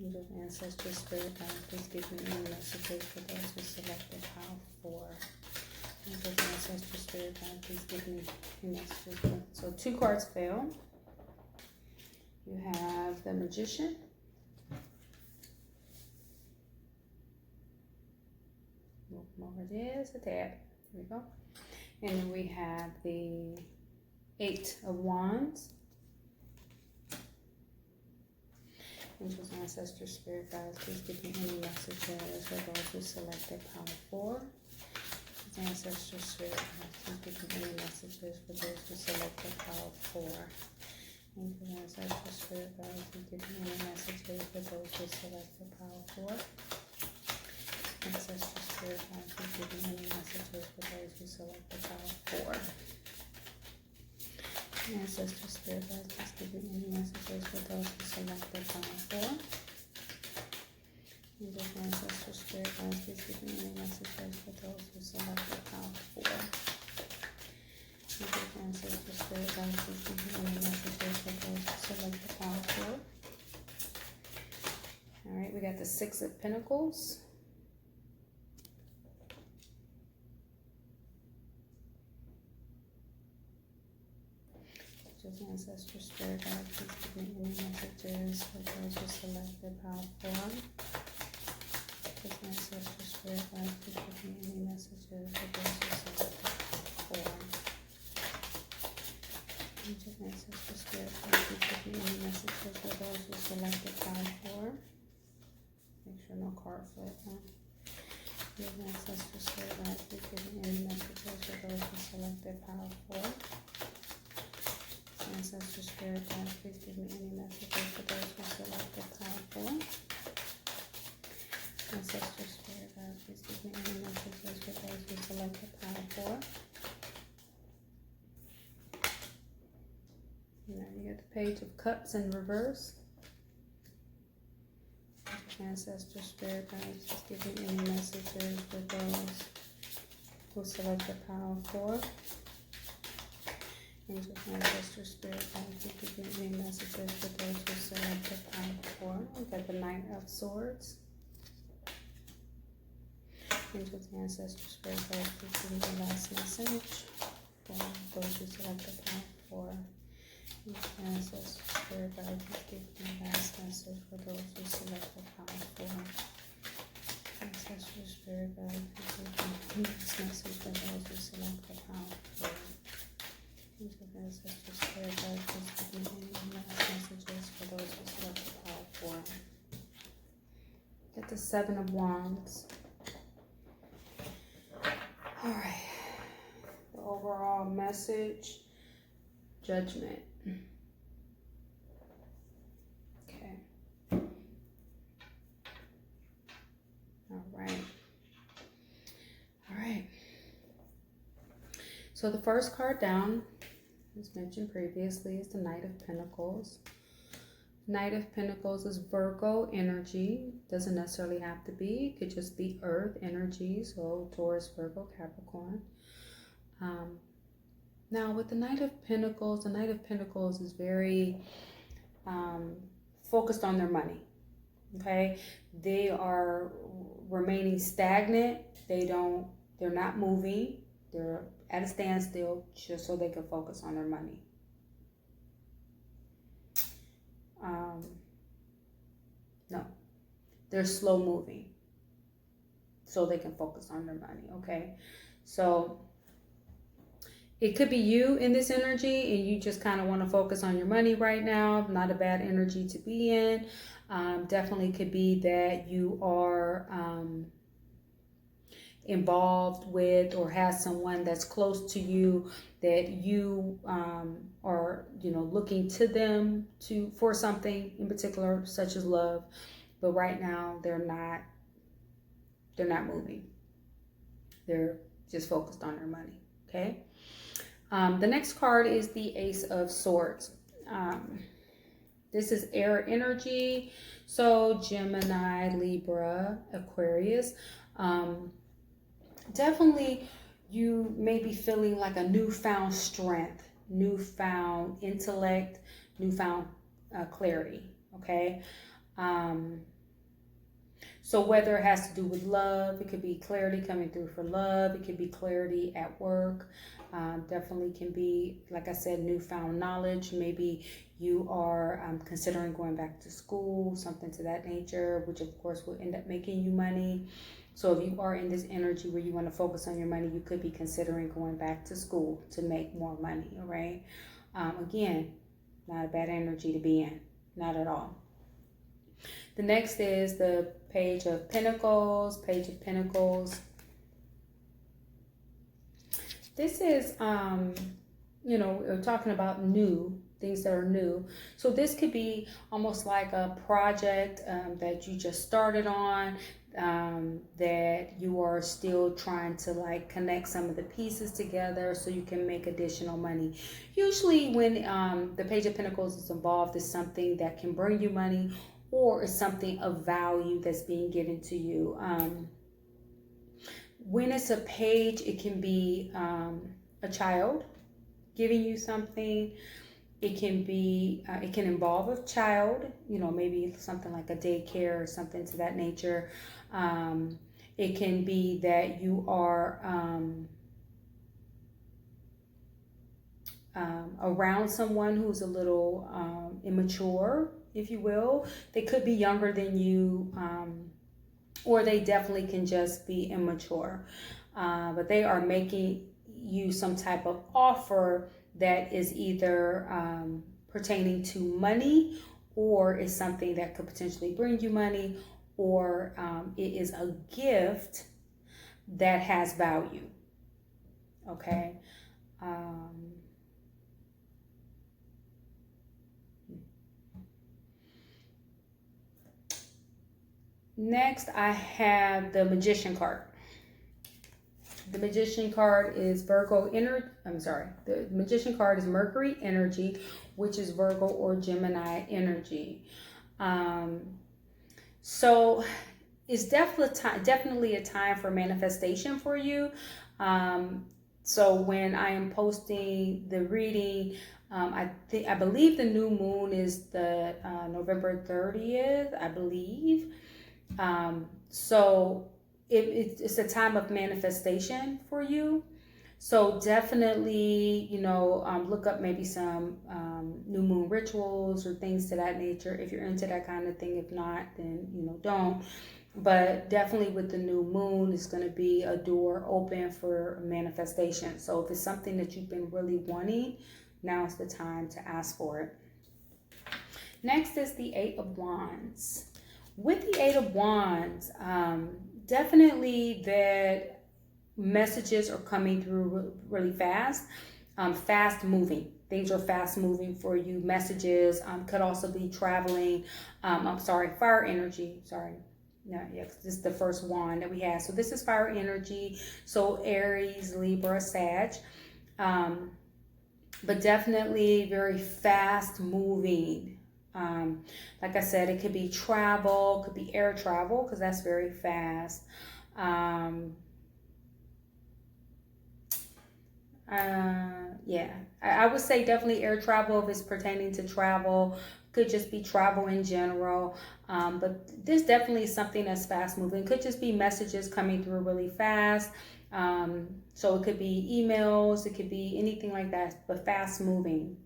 Angels, ancestors, spirit guides, please give me any messages for those who selected pile 4. Angels, ancestors, spirit guides, please give me any messages. So 2 cards fell. You have the Magician. More it is, a tab. Here we go. And then we have the 8 of Wands. Angels, ancestors, spirit guides, please give me any messages for those who selected pile 4. Ancestors, spirit guides, please give me any messages for those who selected pile 4. Angels, ancestors, spirit guides, please give me any messages for those who selected pile 4. Ancestors, spirit guides, please give me any messages for those who selected pile 4. Ancestors, spirit guides, please give me any messages for those who selected pile 4. Angels, ancestors, spirit guides, please give me any messages for those who selected pile 4. Angels, ancestors, spirit guides, please give me any messages for those who selected pile 4. All right, we got the 6 of Pentacles. Ancestors, spirit guides, please give me any messages for those who selected pile 4. Ancestors, spirit guides, please give me any messages for those who selected selected pile 4. Make sure no card flip, huh? Give ancestors spirit guides, please give me any messages for those who selected pile 4. Ancestors spirit guides, please give me any messages for those who selected pile 4. Ancestors spirit guides, please give me any messages for those who selected pile 4. Now you get the Page of Cups in reverse. Ancestor spirit guides, just give me any messages for those who select the pile 4. Angels, ancestor spirit guides, just give me any messages for those who select the pile 4. We got the Knight of Swords. Angels, ancestor spirit guides, just give me the last message for those who select the pile 4. Ancestors spirit guides, just give me the last message for those who select the pile 4. Ancestors spirit guides, just give me the last message for those who select the pile 4. Ancestors spirit guides, just give me any last messages for those who select the pile 4. Get the 7 of Wands. All right. The overall message, Judgment. Okay. All right. All right. So the first card down, as mentioned previously, is the Knight of Pentacles. Knight of Pentacles is Virgo energy. Doesn't necessarily have to be. It could just be Earth energy. So Taurus, Virgo, Capricorn. Now with the Knight of Pentacles is very focused on their money. Okay, they are remaining stagnant. They're not moving. They're at a standstill just so they can focus on their money. No, they're slow moving so they can focus on their money. Okay, so it could be you in this energy and you just kind of want to focus on your money right now. Not a bad energy to be in. Definitely could be that you are involved with or has someone that's close to you that you are looking to them for something in particular, such as love, but right now they're not moving. They're just focused on their money. Okay. The next card is the Ace of Swords. This is air energy, so Gemini, Libra, Aquarius. Definitely you may be feeling like a newfound strength, newfound intellect, newfound clarity. Okay. So whether it has to do with love, it could be clarity coming through for love. It could be clarity at work. Definitely can be, like I said, newfound knowledge. Maybe you are considering going back to school, something to that nature, which of course will end up making you money. So if you are in this energy where you want to focus on your money, you could be considering going back to school to make more money. All right. Again, not a bad energy to be in. Not at all. The next is the Page of Pentacles. Page of Pentacles. This is, we're talking about new things that are new. So this could be almost like a project that you just started on, that you are still trying to like connect some of the pieces together so you can make additional money. Usually when the Page of Pentacles is involved, is something that can bring you money, or is something of value that's being given to you. When it's a page, it can be a child giving you something. It can be, it can involve a child, maybe something like a daycare or something to that nature. It can be that you are around someone who's a little immature, if you will. They could be younger than you, or they definitely can just be immature. But they are making you some type of offer that is either pertaining to money or it's something that could potentially bring you money, or it is a gift that has value. Okay. Next, I have the Magician card. The Magician card is Virgo energy. The Magician card is Mercury energy, which is Virgo or Gemini energy. So it's definitely a time for manifestation for you. So when I am posting the reading, I believe the new moon is the November 30th, I believe. So it's a time of manifestation for you. So definitely, look up maybe some new moon rituals or things to that nature if you're into that kind of thing. If not, then, don't. But definitely with the new moon, it's going to be a door open for manifestation. So if it's something that you've been really wanting, now's the time to ask for it. Next is the Eight of Wands. With the Eight of Wands, definitely that messages are coming through really fast, fast moving. Things are fast moving for you. Messages could also be traveling. Fire energy. This is the first wand that we have. So this is fire energy. So Aries, Libra, Sag. But definitely very fast moving. Like I said, it could be travel, could be air travel, because that's very fast. I would say definitely air travel if it's pertaining to travel. Could just be travel in general. But this definitely is something that's fast moving. Could just be messages coming through really fast. So it could be emails, it could be anything like that, but fast moving.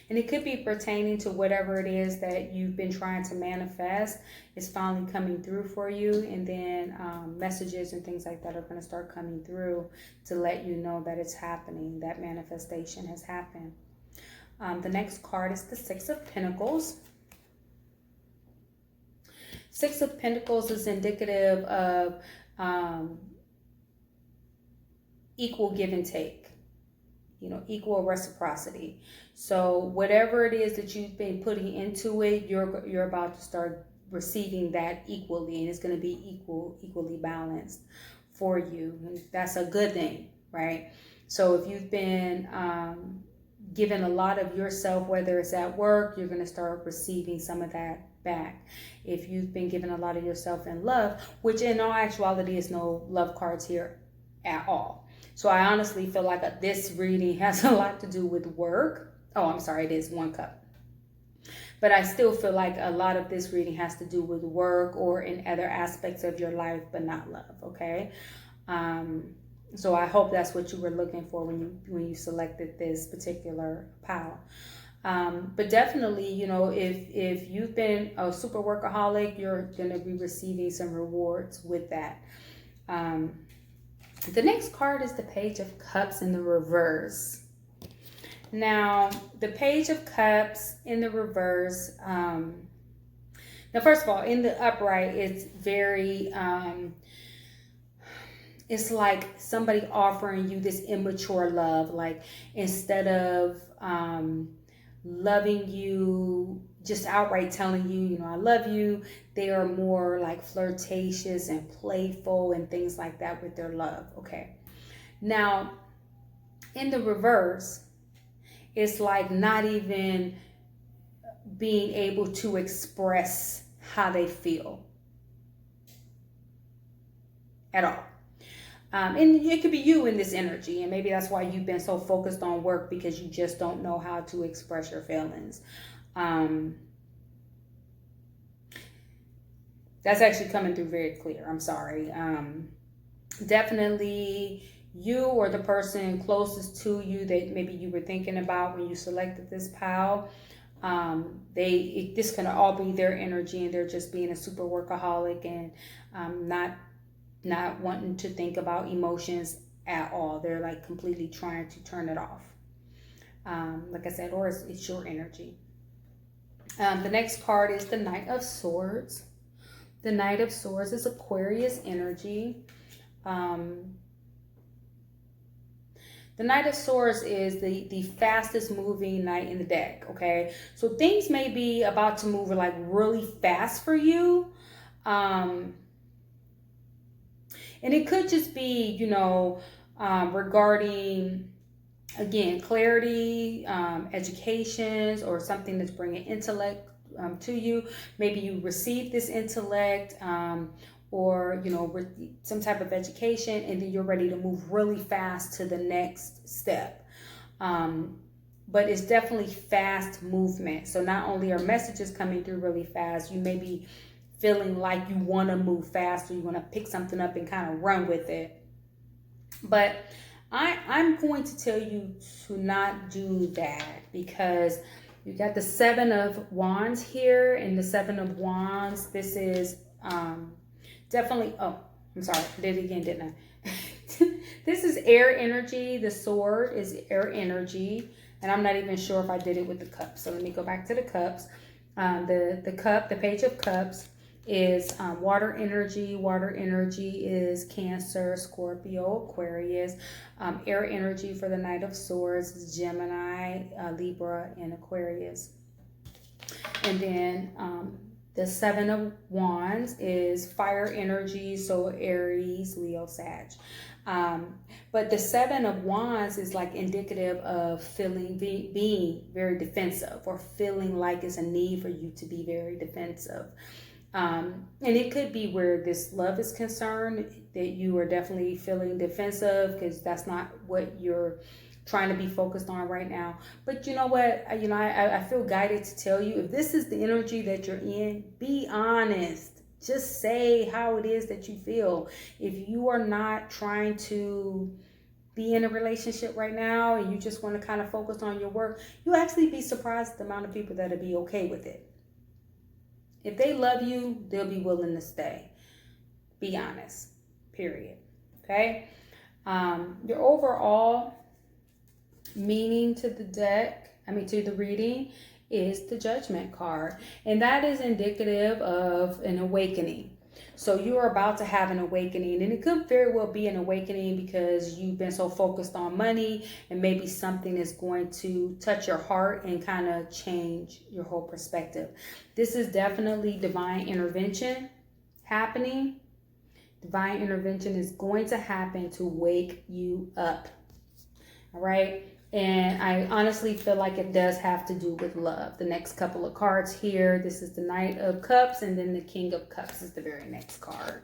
And it could be pertaining to whatever it is that you've been trying to manifest is finally coming through for you. And then messages and things like that are going to start coming through to let you know that it's happening, that manifestation has happened. The next card is the Six of Pentacles. Six of Pentacles is indicative of equal give and take. Equal reciprocity. So whatever it is that you've been putting into it, you're about to start receiving that equally, and it's going to be equally balanced for you. And that's a good thing, right? So if you've been given a lot of yourself, whether it's at work, you're going to start receiving some of that back. If you've been given a lot of yourself in love, which in all actuality is no love cards here at all. So I honestly feel like this reading has a lot to do with work. Oh, I'm sorry, it is one cup. But I still feel like a lot of this reading has to do with work or in other aspects of your life, but not love, okay? So I hope that's what you were looking for when you selected this particular pile. But definitely, if you've been a super workaholic, you're going to be receiving some rewards with that. The next card is the Page of Cups in the reverse. Now, the Page of Cups in the reverse, now first of all, in the upright, it's very, it's like somebody offering you this immature love. Like instead of loving you, just outright telling you, I love you, they are more like flirtatious and playful and things like that with their love. Okay. Now, in the reverse, it's like not even being able to express how they feel at all. And it could be you in this energy, and maybe that's why you've been so focused on work, because you just don't know how to express your feelings. That's actually coming through very clear. I'm sorry. Definitely you or the person closest to you that maybe you were thinking about when you selected this pile. This can all be their energy, and they're just being a super workaholic and not wanting to think about emotions at all. They're like completely trying to turn it off. Like I said, or it's your energy. The next card is the Knight of Swords. The Knight of Swords is Aquarius energy. The Knight of Swords is the fastest moving knight in the deck, okay? So things may be about to move like really fast for you. And it could just be, you know, regarding, again, clarity, educations, or something that's bringing intellect to you. Maybe you received this intellect, or, you know, some type of education, and then you're ready to move really fast to the next step. But it's definitely fast movement. So not only are messages coming through really fast, you may be feeling like you want to move fast, or you want to pick something up and kind of run with it. But I'm going to tell you to not do that, because you got the Seven of Wands here, and the Seven of Wands, this is definitely, oh, I'm sorry, I did it again, didn't I? This is air energy. The sword is air energy, and I'm not even sure if I did it with the cups. So let me go back to the cups. The cup, the Page of Cups, is water energy. Water energy is Cancer, Scorpio, Aquarius. Air energy for the Knight of Swords is Gemini, Libra, and Aquarius. And then the Seven of Wands is fire energy, so Aries, Leo, Sag. But the Seven of Wands is like indicative of being very defensive, or feeling like it's a need for you to be very defensive. And it could be where this love is concerned, that you are definitely feeling defensive, because that's not what you're trying to be focused on right now. But you know what? You know, I feel guided to tell you, if this is the energy that you're in, be honest. Just say how it is that you feel. If you are not trying to be in a relationship right now, and you just want to kind of focus on your work, you'll actually be surprised at the amount of people that'll be okay with it. If they love you, they'll be willing to stay. Be honest. Period. Okay? Your overall meaning to the deck, to the reading, is the Judgment card. And that is indicative of an awakening. So you are about to have an awakening, and it could very well be an awakening because you've been so focused on money, and maybe something is going to touch your heart and kind of change your whole perspective. This is definitely divine intervention happening. Divine intervention is going to happen to wake you up. All right. And I honestly feel like it does have to do with love. The next couple of cards here, this is the Knight of Cups, and then the King of Cups is the very next card.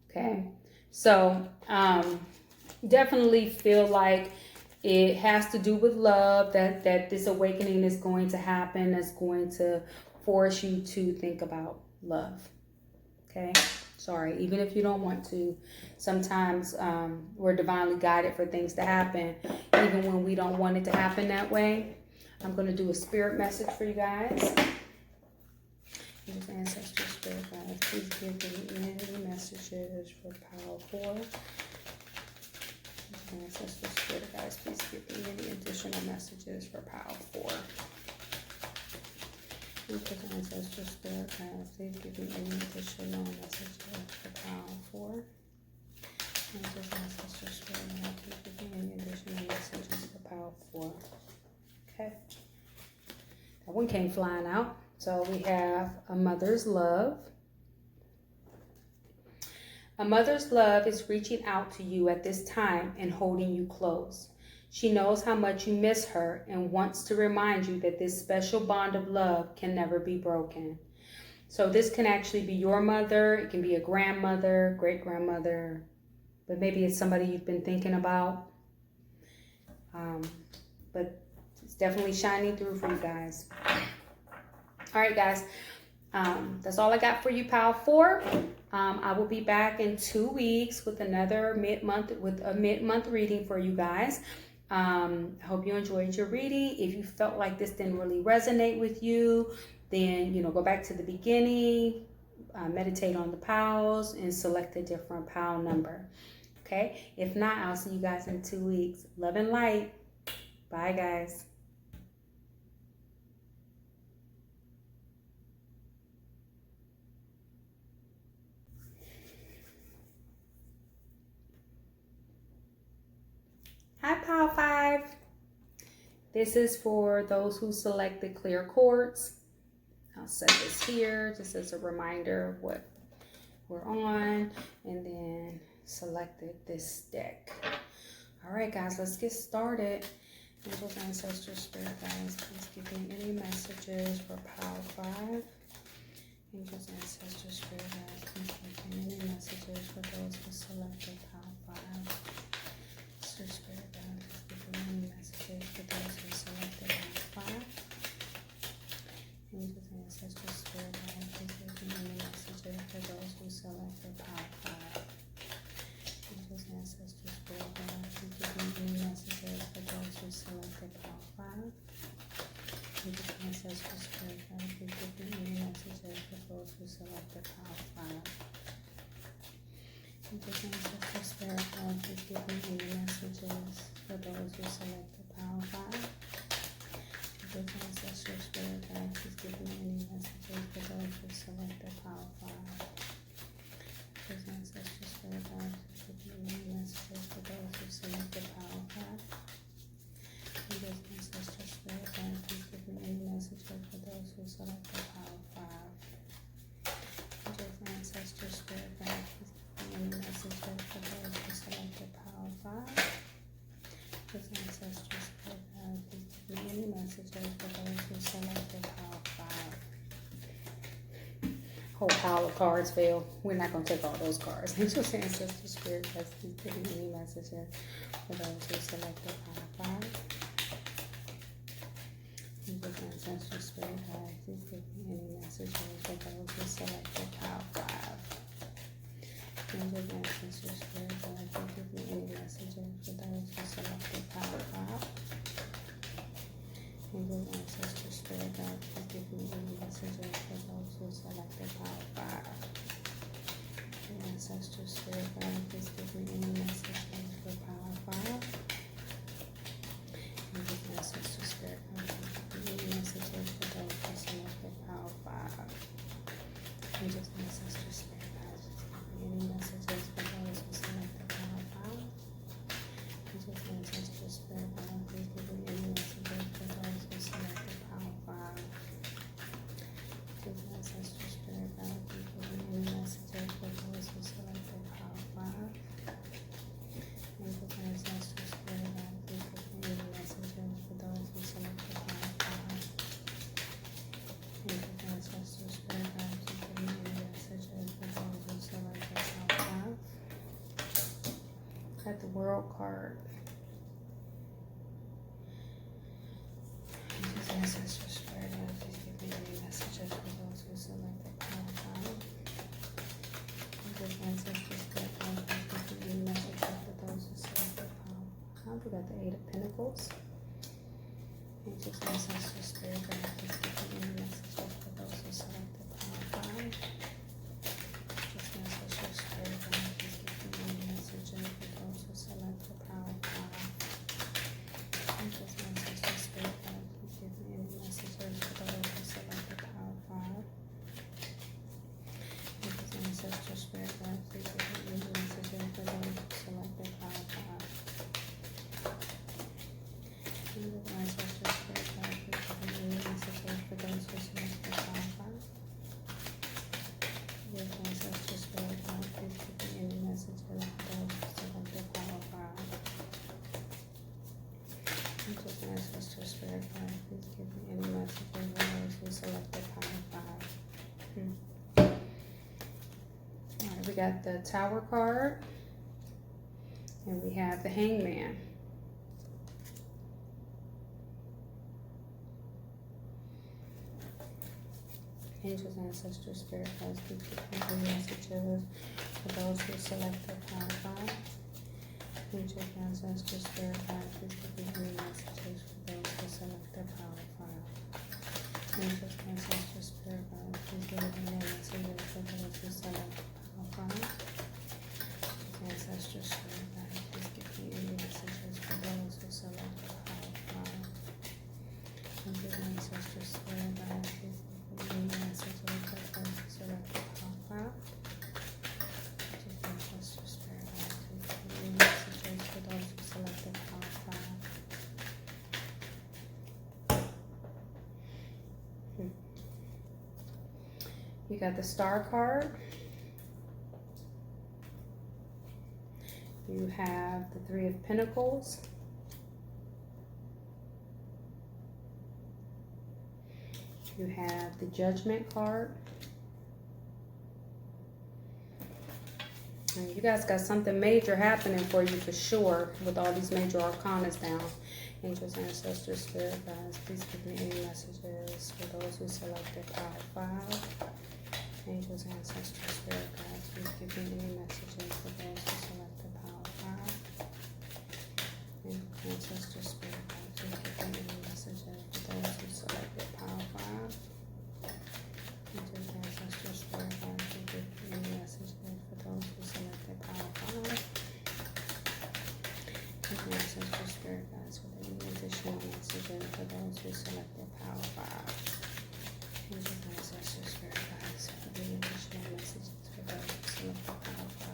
Okay, so definitely feel like it has to do with love, that this awakening is going to happen, that's going to force you to think about love. Okay. Sorry, even if you don't want to, sometimes we're divinely guided for things to happen, even when we don't want it to happen that way. I'm going to do a spirit message for you guys. Ancestral spirit guides, please give me any messages for Pile 4. Ancestral spirit guides, please give me any additional messages for Pile 4. Ancestral spirit guides, please give me any additional messages for Pile 4. Ancestral spirit guides, please give me any additional messages for Pile 4. Okay. That one came flying out. So we have a mother's love. A mother's love is reaching out to you at this time and holding you close. She knows how much you miss her and wants to remind you that this special bond of love can never be broken. So this can actually be your mother. It can be a grandmother, great-grandmother, but maybe it's somebody you've been thinking about. But it's definitely shining through for you guys. All right, guys. That's all I got for you, Pile 4. I will be back in 2 weeks with another mid-month reading for you guys. I hope you enjoyed your reading. If you felt like this didn't really resonate with you, then, go back to the beginning, meditate on the piles, and select a different pile number. Okay? If not, I'll see you guys in 2 weeks. Love and light. Bye, guys. This is for those who selected clear quartz. I'll set this here just as a reminder of what we're on, and then selected this deck. All right, guys, let's get started. Angels, ancestors, spirit guides, please give me any messages for Power 5. Angels, ancestors, spirit guides, please give me any messages for those who selected Power 5. Spirit guides, please give me any messages for those who selected Power 5. Angels, ancestors, spirit guides, please give me any messages for those who selected Power 5. Angels, ancestors, spirit guides, please give me any messages for those who selected Power 5. Angels, ancestors, spirit guides, please give me any messages for those who selected Power 5. Angels, ancestors, spirit guides, please give me any messages for those who selected Power 5. Angels, ancestors, spirit guides, please give me any messages for those who selected Power 5. Angels, ancestors, spirit guides, please give me any messages for those who selected Power 5. Angels, ancestors, spirit guides, please give me any messages for those who selected Power 5. Angels, ancestors, spirit guides, please give me any messages for those who selected Power 5. Angels, ancestors, spirit guides, please give me any messages for those who selected Power 5. Whole pile of cards fell. We're not going to take all those cards. Angels, ancestors, spirit guides, please give me any messages for those who selected Power 5. Angels, ancestors, spirit guides, please give me any messages for those who selected Power 5. Angels, ancestors, spirit guides, please give me any messages for those who selected Power 5. Angels, ancestors, spirit guides, please give me any messages for those who selected Power 5. Ancestors, spirit guides, please give me any messages for Power 5. Angels, ancestors, spirit guides, please give me any messages for those who selected Power 5. Angels, ancestors, spirit guides, please give me any messages for those who selected Power 5. Angels, ancestors, spirit guides, please give me any messages for those who selected Power 5. Angels, ancestors, spirit guides, please give me any messages for those who selected Power 5. Angels, ancestors, spirit guides, please give me any messages for those who selected Power 5. Angels, ancestors, spirit guides, please give me any messages for those who selected Power 5. Got the World card. Angels, ancestors, spirit guides, please give me any messages for those who selected Power 5. Angels, ancestors, spirit guides, please give me any messages for those who selected Power 5. We got the Eight of Pentacles. Angels, ancestors, spirit guides, please give me any messages for those who selected Power 5. Angels, ancestors, spirit guides, please give me any messages for those who selected Power 5. Angels, ancestors, spirit guides, please give me any messages for those who selected Power 5. Angels, ancestors, spirit guides, please give me any messages for those who selected Power 5. Angels, ancestors, spirit guides, please give me any messages for those who selected Power 5. Angels, ancestors, spirit guides, please give me any messages for those who selected Power 5. Angels, ancestors, spirit guides, please give me any messages for those who selected Power 5. Alright, we got the Tower card. And we have the Hangman. Angels, ancestors, spirit guides, please give me any messages for those who selected Power 5. Angels, ancestors, spirit guides, please give me any messages for those who selected Power 5. Angels, ancestors, spirit guides, please give me any messages for those who selected Power 5. Ancestors, spirit guides, please give me any messages for those who selected Power 5. Angels, ancestors, spirit guides, please give me any messages for those who selected Power 5. Angels, ancestors, spirit guides, please give me any messages for those who selected Power 5. You got the Star card. You have the Three of Pentacles. You have the Judgment card. And you guys got something major happening for you for sure with all these major arcanas down. Angels, ancestors, spirit guides, please give me any messages for those who selected pile 5. Angels, ancestors, spirit guides, please give me any messages for those who selected pile 5. Angels, ancestors, spirit guides, please give me any messages for those who selected pile 5. Angels, ancestors, spirit guides, please give me any messages for those who selected pile 5. Ancestral spirit guides with any additional messages for those who selected power 5. Ancestral spirit guides with any additional messages for those who selected power 5.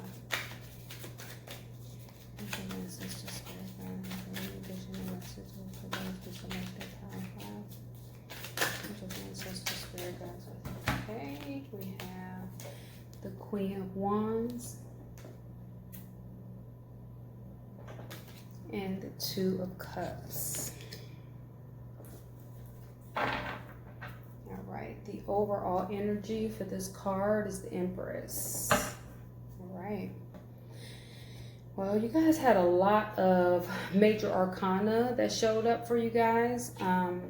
Ancestral spirit guides with any additional messages for those who selected power 5. Ancestral spirit guides. Okay, we have the Queen of Wands. And the Two of Cups. All right, the overall energy for this card is the Empress. All right. Well, you guys had a lot of major arcana that showed up for you guys. Let's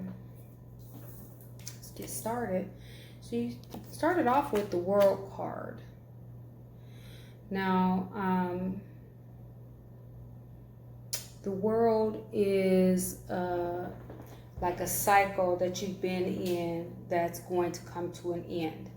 get started. So you started off with the World card. Now, the world is like a cycle that you've been in that's going to come to an end.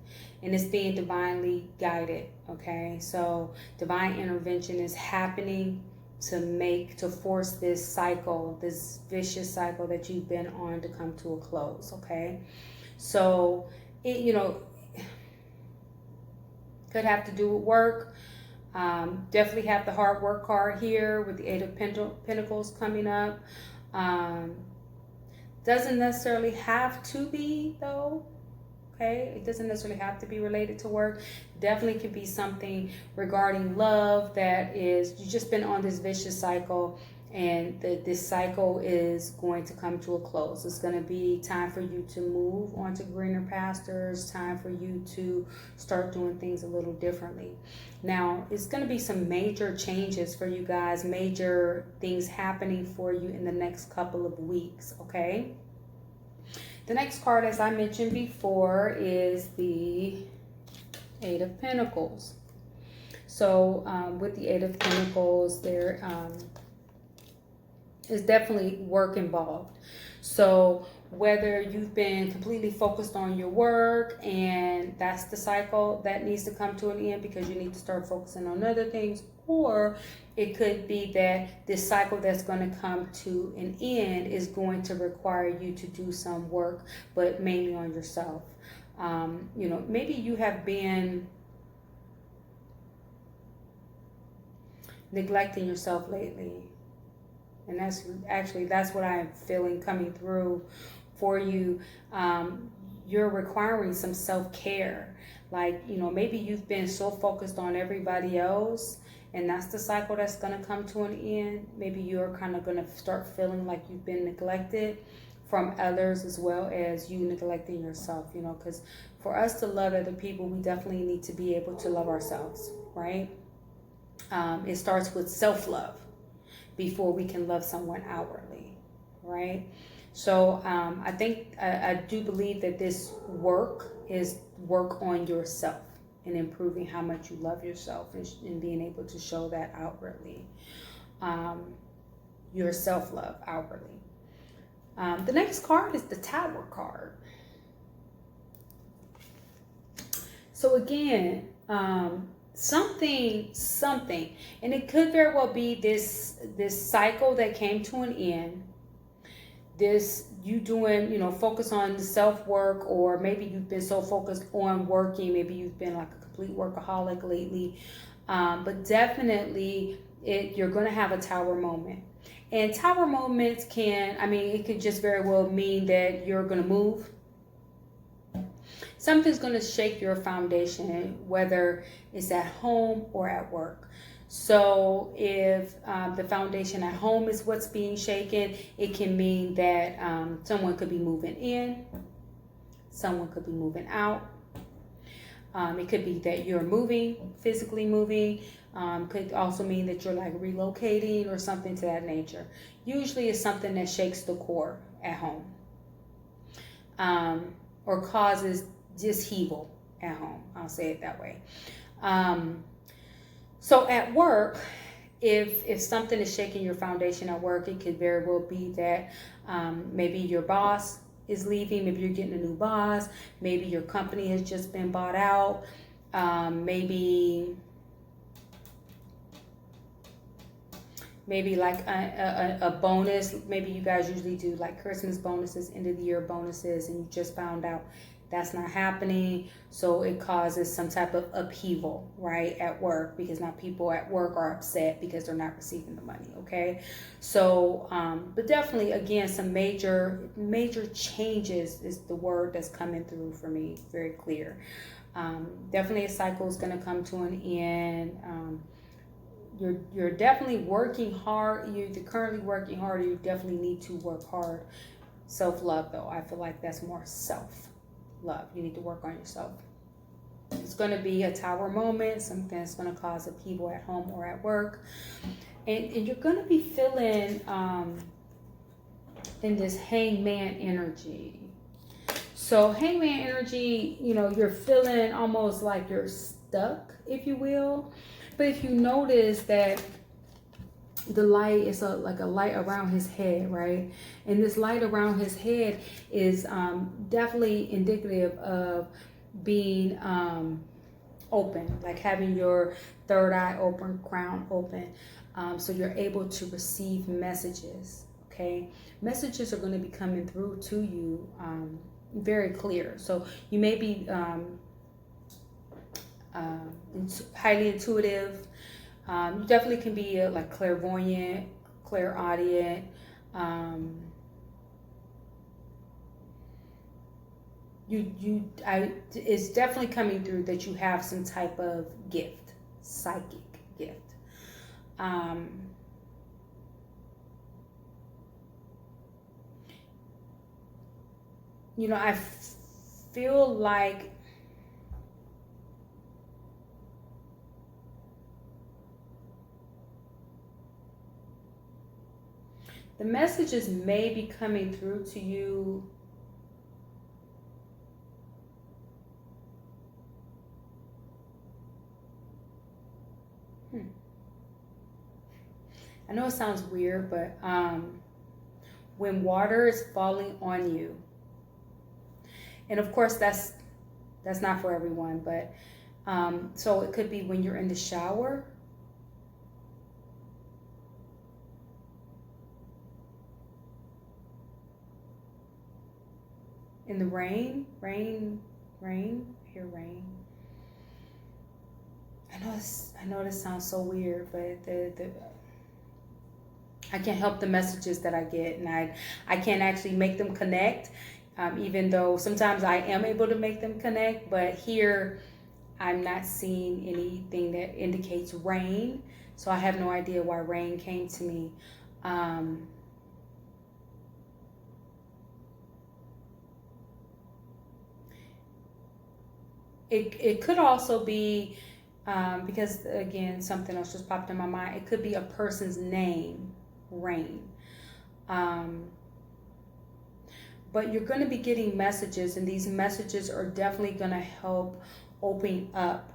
And it's being divinely guided, okay? So divine intervention is happening to force this cycle, this vicious cycle that you've been on to come to a close, okay? So, it, could have to do with work. Definitely have the hard work card here with the Eight of Pentacles coming up. Doesn't necessarily have to be though. Okay, it doesn't necessarily have to be related to work. Definitely could be something regarding love that is, you've just been on this vicious cycle and this cycle is going to come to a close. It's going to be time for you to move onto greener pastures, time for you to start doing things a little differently. Now, it's going to be some major changes for you guys, major things happening for you in the next couple of weeks, okay? The next card, as I mentioned before, is the Eight of Pentacles. So with the Eight of Pentacles, there is definitely work involved. So whether you've been completely focused on your work and that's the cycle that needs to come to an end because you need to start focusing on other things, or it could be that this cycle that's going to come to an end is going to require you to do some work, but mainly on yourself. Maybe you have been neglecting yourself lately. And that's what I'm feeling coming through for you. You're requiring some self-care. Like, maybe you've been so focused on everybody else, and that's the cycle that's going to come to an end. Maybe you're kind of going to start feeling like you've been neglected from others as well as you neglecting yourself, because for us to love other people, we definitely need to be able to love ourselves, right? It starts with self-love before we can love someone outwardly, right? So I do believe that this work is work on yourself and improving how much you love yourself and being able to show that outwardly, your self-love outwardly. The next card is the Tower card. So again, something, and it could very well be this cycle that came to an end. This you doing, focus on the self-work, or maybe you've been so focused on working, maybe you've been like a complete workaholic lately. But definitely you're going to have a Tower moment. And Tower moments it could just very well mean that you're going to move. something's going to shake your foundation, whether it's at home or at work. So if the foundation at home is what's being shaken, it can mean that someone could be moving in, someone could be moving out. It could be that you're moving, physically moving. Could also mean that you're like relocating or something to that nature. Usually it's something that shakes the core at home, or causes disheaval at home. I'll say it that way. So at work, if something is shaking your foundation at work, it could very well be that maybe your boss is leaving, maybe you're getting a new boss, maybe your company has just been bought out, maybe like a bonus. Maybe you guys usually do like Christmas bonuses, end of the year bonuses, and you just found out that's not happening. So it causes some type of upheaval, right, at work, because now people at work are upset because they're not receiving the money. Okay, so but definitely, again, some major changes is the word that's coming through for me, very clear. Definitely a cycle is going to come to an end. You're definitely working hard. You're currently working hard. You definitely need to work hard. Self-love, though, I feel like that's more self-love. You need to work on yourself. It's going to be a tower moment, something that's going to cause upheaval at home or at work. And you're going to be feeling in this hangman energy. So hangman energy, you're feeling almost like you're stuck, if you will. But if you notice that the light is like a light around his head, right? And this light around his head is definitely indicative of being open, like having your third eye open, crown open, so you're able to receive messages. Okay, messages are going to be coming through to you very clear. So you may be highly intuitive. You definitely can be like clairvoyant, clairaudient. It's definitely coming through that you have some type of gift, psychic gift. I feel like the messages may be coming through to you I know it sounds weird, but when water is falling on you, and of course that's not for everyone, but so it could be when you're in the shower, in the rain, hear rain. I know this sounds so weird, but I can't help the messages that I get, and I can't actually make them connect, even though sometimes I am able to make them connect. But here, I'm not seeing anything that indicates rain, so I have no idea why rain came to me. It could also be, because again, something else just popped in my mind. It could be a person's name, Rain. But you're going to be getting messages, and these messages are definitely going to help open up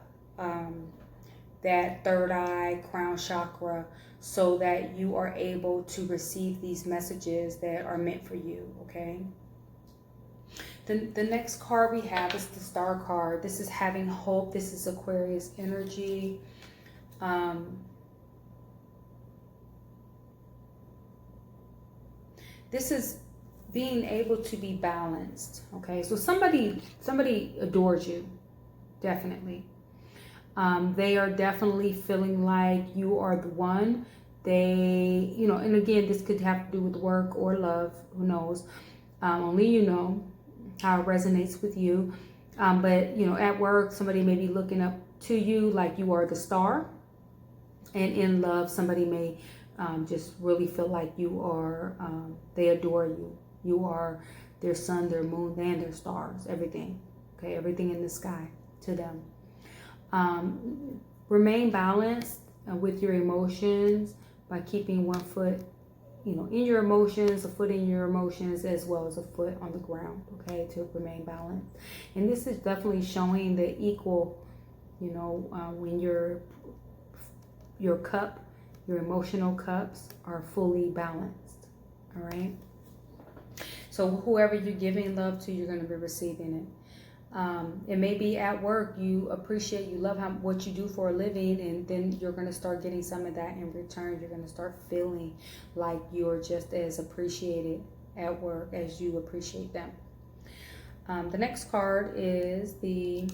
that third eye, crown chakra, so that you are able to receive these messages that are meant for you, okay? The next card we have is the Star card. This is having hope. This is Aquarius energy. This is being able to be balanced, okay? So somebody adores you, definitely. They are definitely feeling like you are the one. They, and again, this could have to do with work or love, who knows? Only you know how it resonates with you. But, you know, at work, somebody may be looking up to you like you are the star. And in love, somebody may just really feel like you are, they adore you. You are their sun, their moon, and their stars, everything. Okay, everything in the sky to them. Remain balanced with your emotions by keeping one foot, you know, in your emotions, a foot in your emotions, as well as a foot on the ground, okay, to remain balanced. And this is definitely showing the equal, you know, when your cup, your emotional cups are fully balanced, all right? So whoever you're giving love to, you're going to be receiving it. It may be at work, you appreciate, you love what you do for a living, and then you're going to start getting some of that in return. You're going to start feeling like you're just as appreciated at work as you appreciate them. The next card is the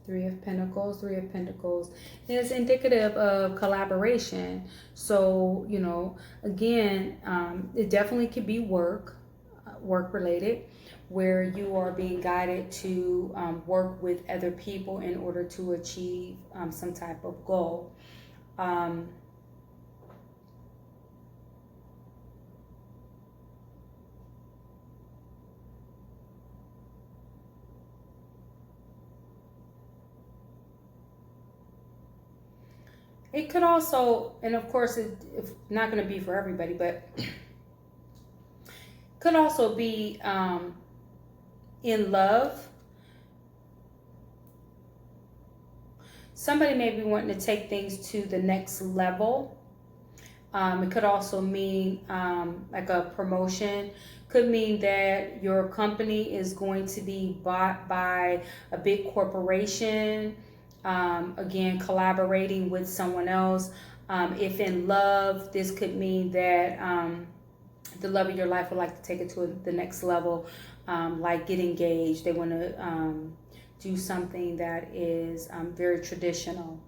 Three of Pentacles. Three of Pentacles is indicative of collaboration. So, you know, again, it definitely could be work related, where you are being guided to work with other people in order to achieve some type of goal. It could also, and of course it's not going to be for everybody, but could also be in love. Somebody may be wanting to take things to the next level. It could also mean like a promotion. Could mean that your company is going to be bought by a big corporation. Again, collaborating with someone else. If in love, this could mean that the love of your life would like to take it to the next level, like get engaged. They want to do something that is very traditional,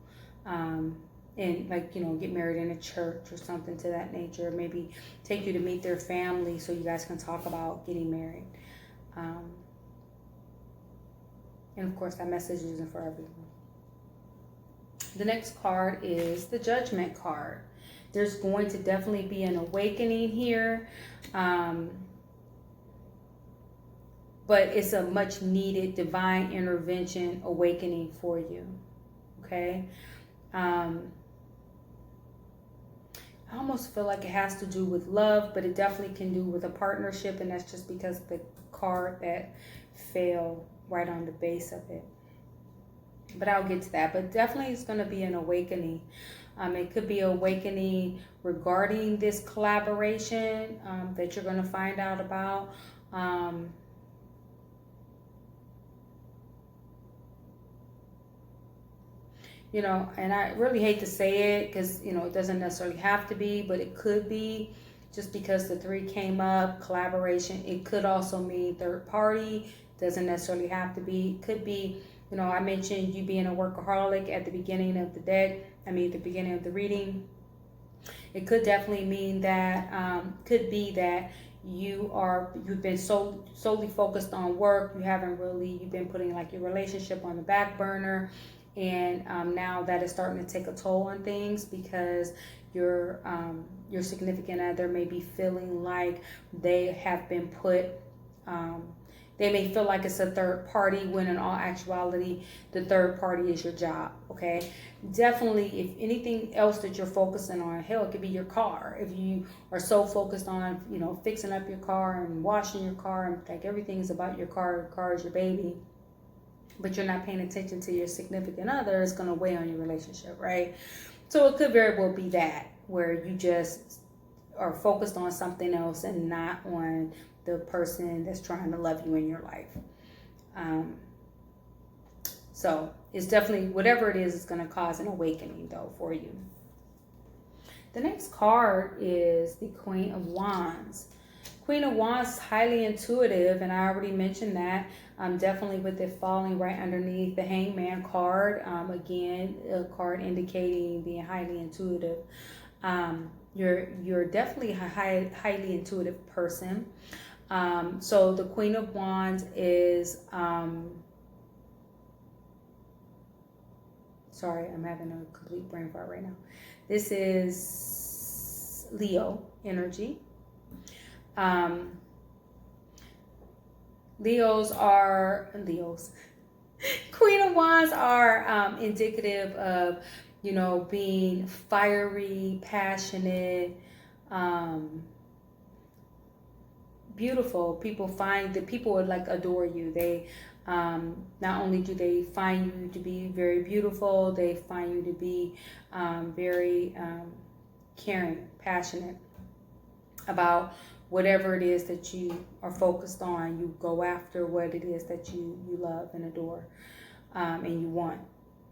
and like, you know, get married in a church or something to that nature. Maybe take you to meet their family so you guys can talk about getting married. And of course, that message isn't for everyone. The next card is the Judgment card. There's going to definitely be an awakening here. But it's a much needed divine intervention awakening for you. Okay? I almost feel like it has to do with love, but it definitely can do with a partnership, and that's just because the card that fell right on the base of it. But I'll get to that. But definitely it's going to be an awakening. It could be awakening regarding this collaboration that you're going to find out about. You know, and I really hate to say it because, you know, it doesn't necessarily have to be, but it could be, just because the 3 came up, collaboration. It could also mean third party. Doesn't necessarily have to be. It could be, you know, I mentioned you being a workaholic at the beginning of the deck. The beginning of the reading. It could definitely mean that, could be that you've been solely focused on work. You've been putting like your relationship on the back burner. And now that is starting to take a toll on things, because your significant other may be feeling like they have been put, they may feel like it's a third party, when in all actuality, the third party is your job, okay? Definitely, if anything else that you're focusing on, hell, it could be your car. If you are so focused on, you know, fixing up your car and washing your car, and like everything is about your car is your baby, but you're not paying attention to your significant other, it's going to weigh on your relationship, right? So it could very well be that, where you just are focused on something else and not on the person that's trying to love you in your life. So it's definitely, whatever it is, it's going to cause an awakening though for you. The next card is the Queen of Wands. Queen of Wands is highly intuitive, and I already mentioned that. Definitely with it falling right underneath the Hangman card. Again, a card indicating being highly intuitive. You're definitely a highly intuitive person. So the Queen of Wands is, sorry, I'm having a complete brain fart right now. This is Leo energy. Leos. Queen of Wands are indicative of, you know, being fiery, passionate, beautiful. People would like adore you. They not only do they find you to be very beautiful, they find you to be very caring, passionate about whatever it is that you are focused on. You go after what it is that you love and adore, and you want,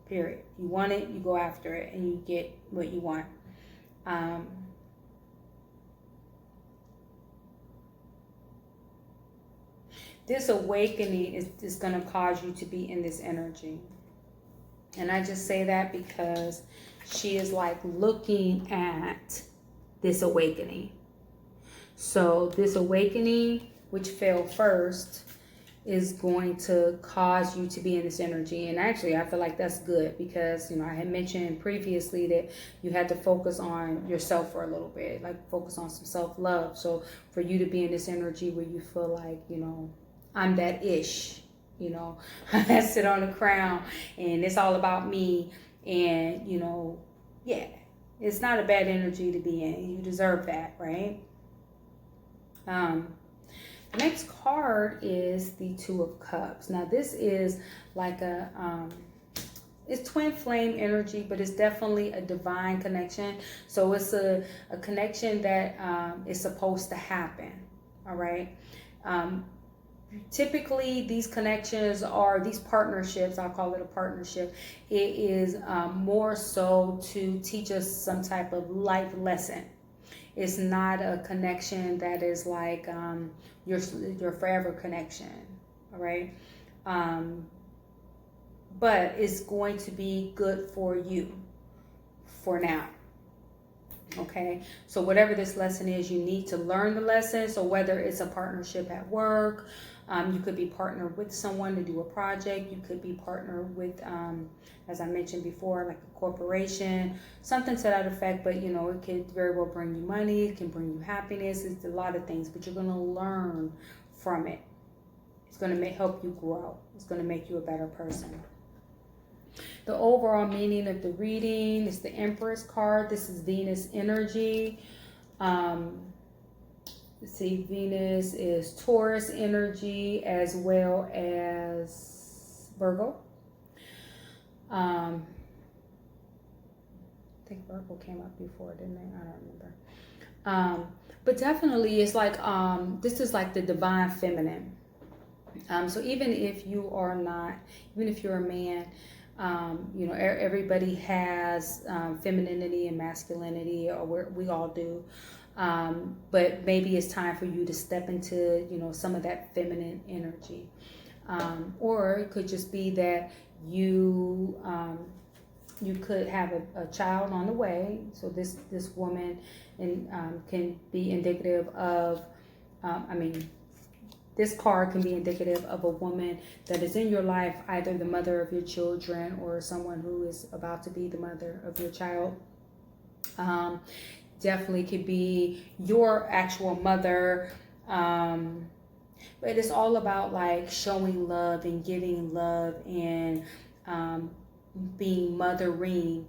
period. You want it, you go after it, and you get what you want. This awakening is going to cause you to be in this energy. And I just say that because she is like looking at this awakening. So this awakening, which fell first, is going to cause you to be in this energy. And actually, I feel like that's good because, you know, I had mentioned previously that you had to focus on yourself for a little bit, like focus on some self-love. So for you to be in this energy where you feel like, you know, I'm that ish, you know, I sit on the crown and it's all about me. And, you know, yeah, it's not a bad energy to be in. You deserve that, right? The next card is the Two of Cups. Now this is like a, it's twin flame energy, but it's definitely a divine connection. So it's a connection that is supposed to happen, all right? Typically these connections are these partnerships, I'll call it a partnership. It is more so to teach us some type of life lesson. It's not a connection that is like your forever connection, all right? But it's going to be good for you for now. Okay, so whatever this lesson is, you need to learn the lesson. So whether it's a partnership at work, you could be partnered with someone to do a project. You could be partnered with, as I mentioned before, like a corporation, something to that effect. But, you know, it could very well bring you money. It can bring you happiness. It's a lot of things, but you're going to learn from it. It's going to help you grow. It's going to make you a better person. The overall meaning of the reading is the Empress card. This is Venus energy. Let's see, Venus is Taurus energy as well as Virgo. I think Virgo came up before, didn't they? I don't remember. But definitely it's like, this is like the divine feminine. So even if you are not, even if you're a man, you know, everybody has femininity and masculinity, or we all do. But maybe it's time for you to step into, you know, some of that feminine energy. Or it could just be that you could have a child on the way. So this woman can be indicative of, this card can be indicative of a woman that is in your life, either the mother of your children or someone who is about to be the mother of your child. Definitely could be your actual mother. But it's all about like showing love and giving love and being mothering.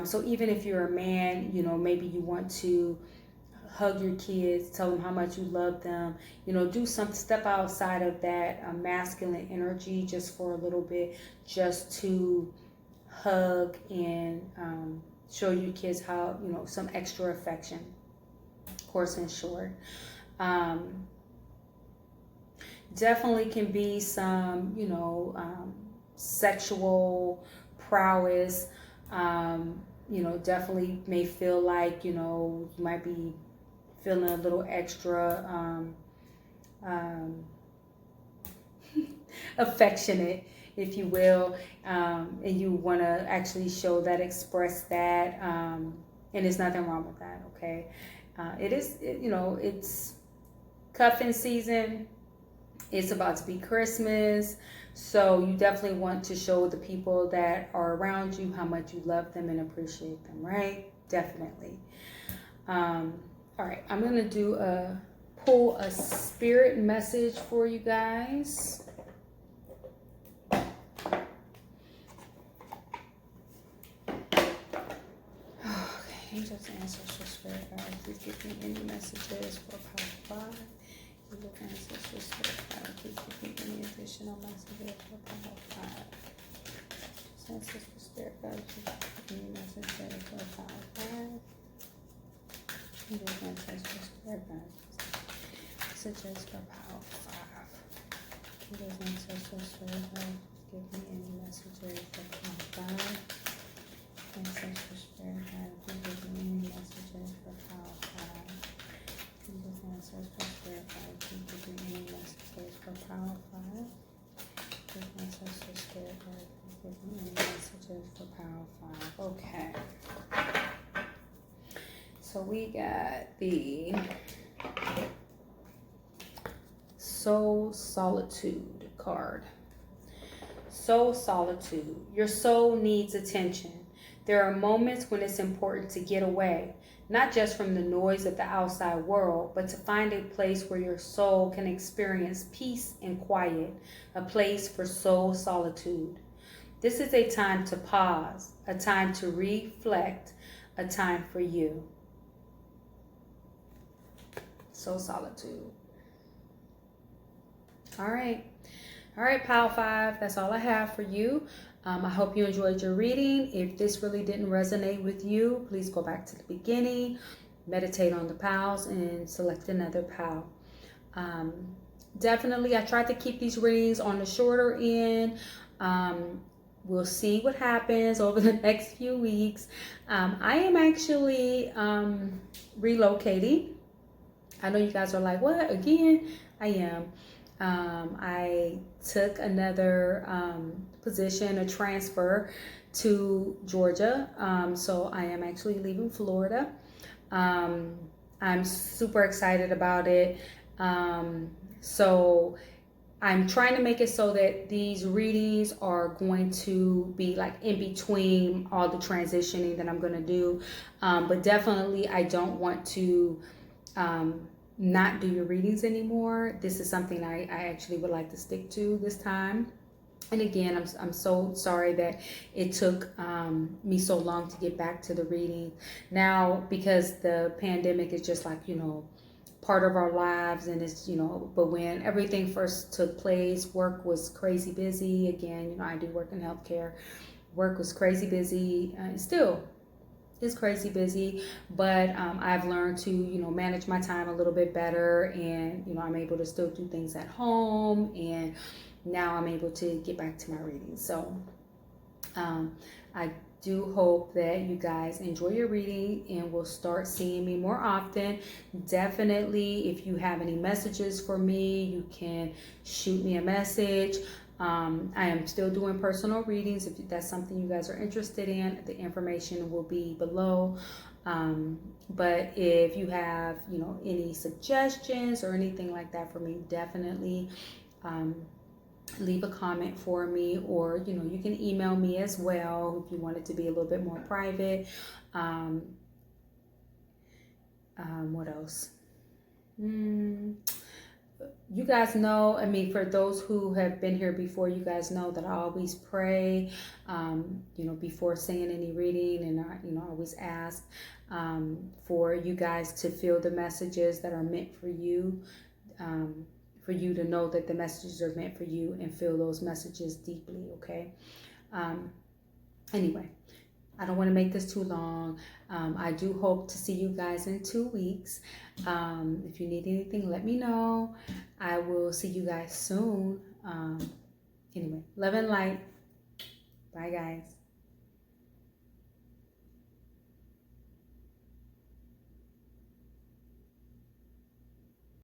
So even if you're a man, you know, maybe you want to hug your kids, tell them how much you love them, you know, do something, step outside of that masculine energy just for a little bit, just to hug and show your kids how, you know, some extra affection, of course, in short. Definitely can be some, you know, sexual prowess. You know, definitely may feel like, you know, you might be feeling a little extra affectionate, if you will, and you want to actually show that, express that, and there's nothing wrong with that, okay? You know, it's cuffing season. It's about to be Christmas. So you definitely want to show the people that are around you how much you love them and appreciate them, right? Definitely. All right, I'm going to pull a spirit message for you guys. Angels, ancestors, spirit guides, please give me any messages for Power 5. Angels, ancestors, spirit guides, please give me any additional messages for Power 5. Ancestors, spirit guides, please give me messages for Power 5. Angels, ancestors, spirit guides, messages for Power 5. Angels, ancestors, spirit guides, give me any messages for Power 5. Ancestral spirit guide, please give me any messages for Power 5. Jesus, ancestral spirit guide, please give me any messages for Power 5. Jesus, ancestral spirit guide, please give me any messages for Power 5. Okay. So we got the Soul Solitude card. Soul Solitude. Your soul needs attention. There are moments when it's important to get away, not just from the noise of the outside world, but to find a place where your soul can experience peace and quiet, a place for soul solitude. This is a time to pause, a time to reflect, a time for you. Soul Solitude. All right, Power 5, that's all I have for you. I hope you enjoyed your reading. If this really didn't resonate with you, please go back to the beginning, meditate on the pals, and select another pal. Definitely, I tried to keep these readings on the shorter end. We'll see what happens over the next few weeks. I am actually relocating. I know you guys are like, what, again? I am. I took another position, a transfer to Georgia. So I am actually leaving Florida. I'm super excited about it. So I'm trying to make it so that these readings are going to be like in between all the transitioning that I'm going to do. But definitely I don't want to not do your readings anymore. This is something I actually would like to stick to this time. And again, I'm so sorry that it took me so long to get back to the reading. Now, because the pandemic is just like, part of our lives, and it's, but when everything first took place, work was crazy busy. Again, I do work in healthcare. Work was crazy busy, and still is crazy busy, but I've learned to manage my time a little bit better, and I'm able to still do things at home, and now I'm able to get back to my reading. So I do hope that you guys enjoy your reading and will start seeing me more often. Definitely, if you have any messages for me, you can shoot me a message. I am still doing personal readings. If that's something you guys are interested in, the information will be below. But if you have, any suggestions or anything like that for me, definitely leave a comment for me, or, you can email me as well if you want it to be a little bit more private. What else? You guys know, for those who have been here before, you guys know that I always pray, before saying any reading, and I always ask for you guys to feel the messages that are meant for you to know that the messages are meant for you, and feel those messages deeply, okay? Anyway, I don't want to make this too long. I do hope to see you guys in 2 weeks. If you need anything, let me know. I will see you guys soon. Anyway, love and light. Bye, guys.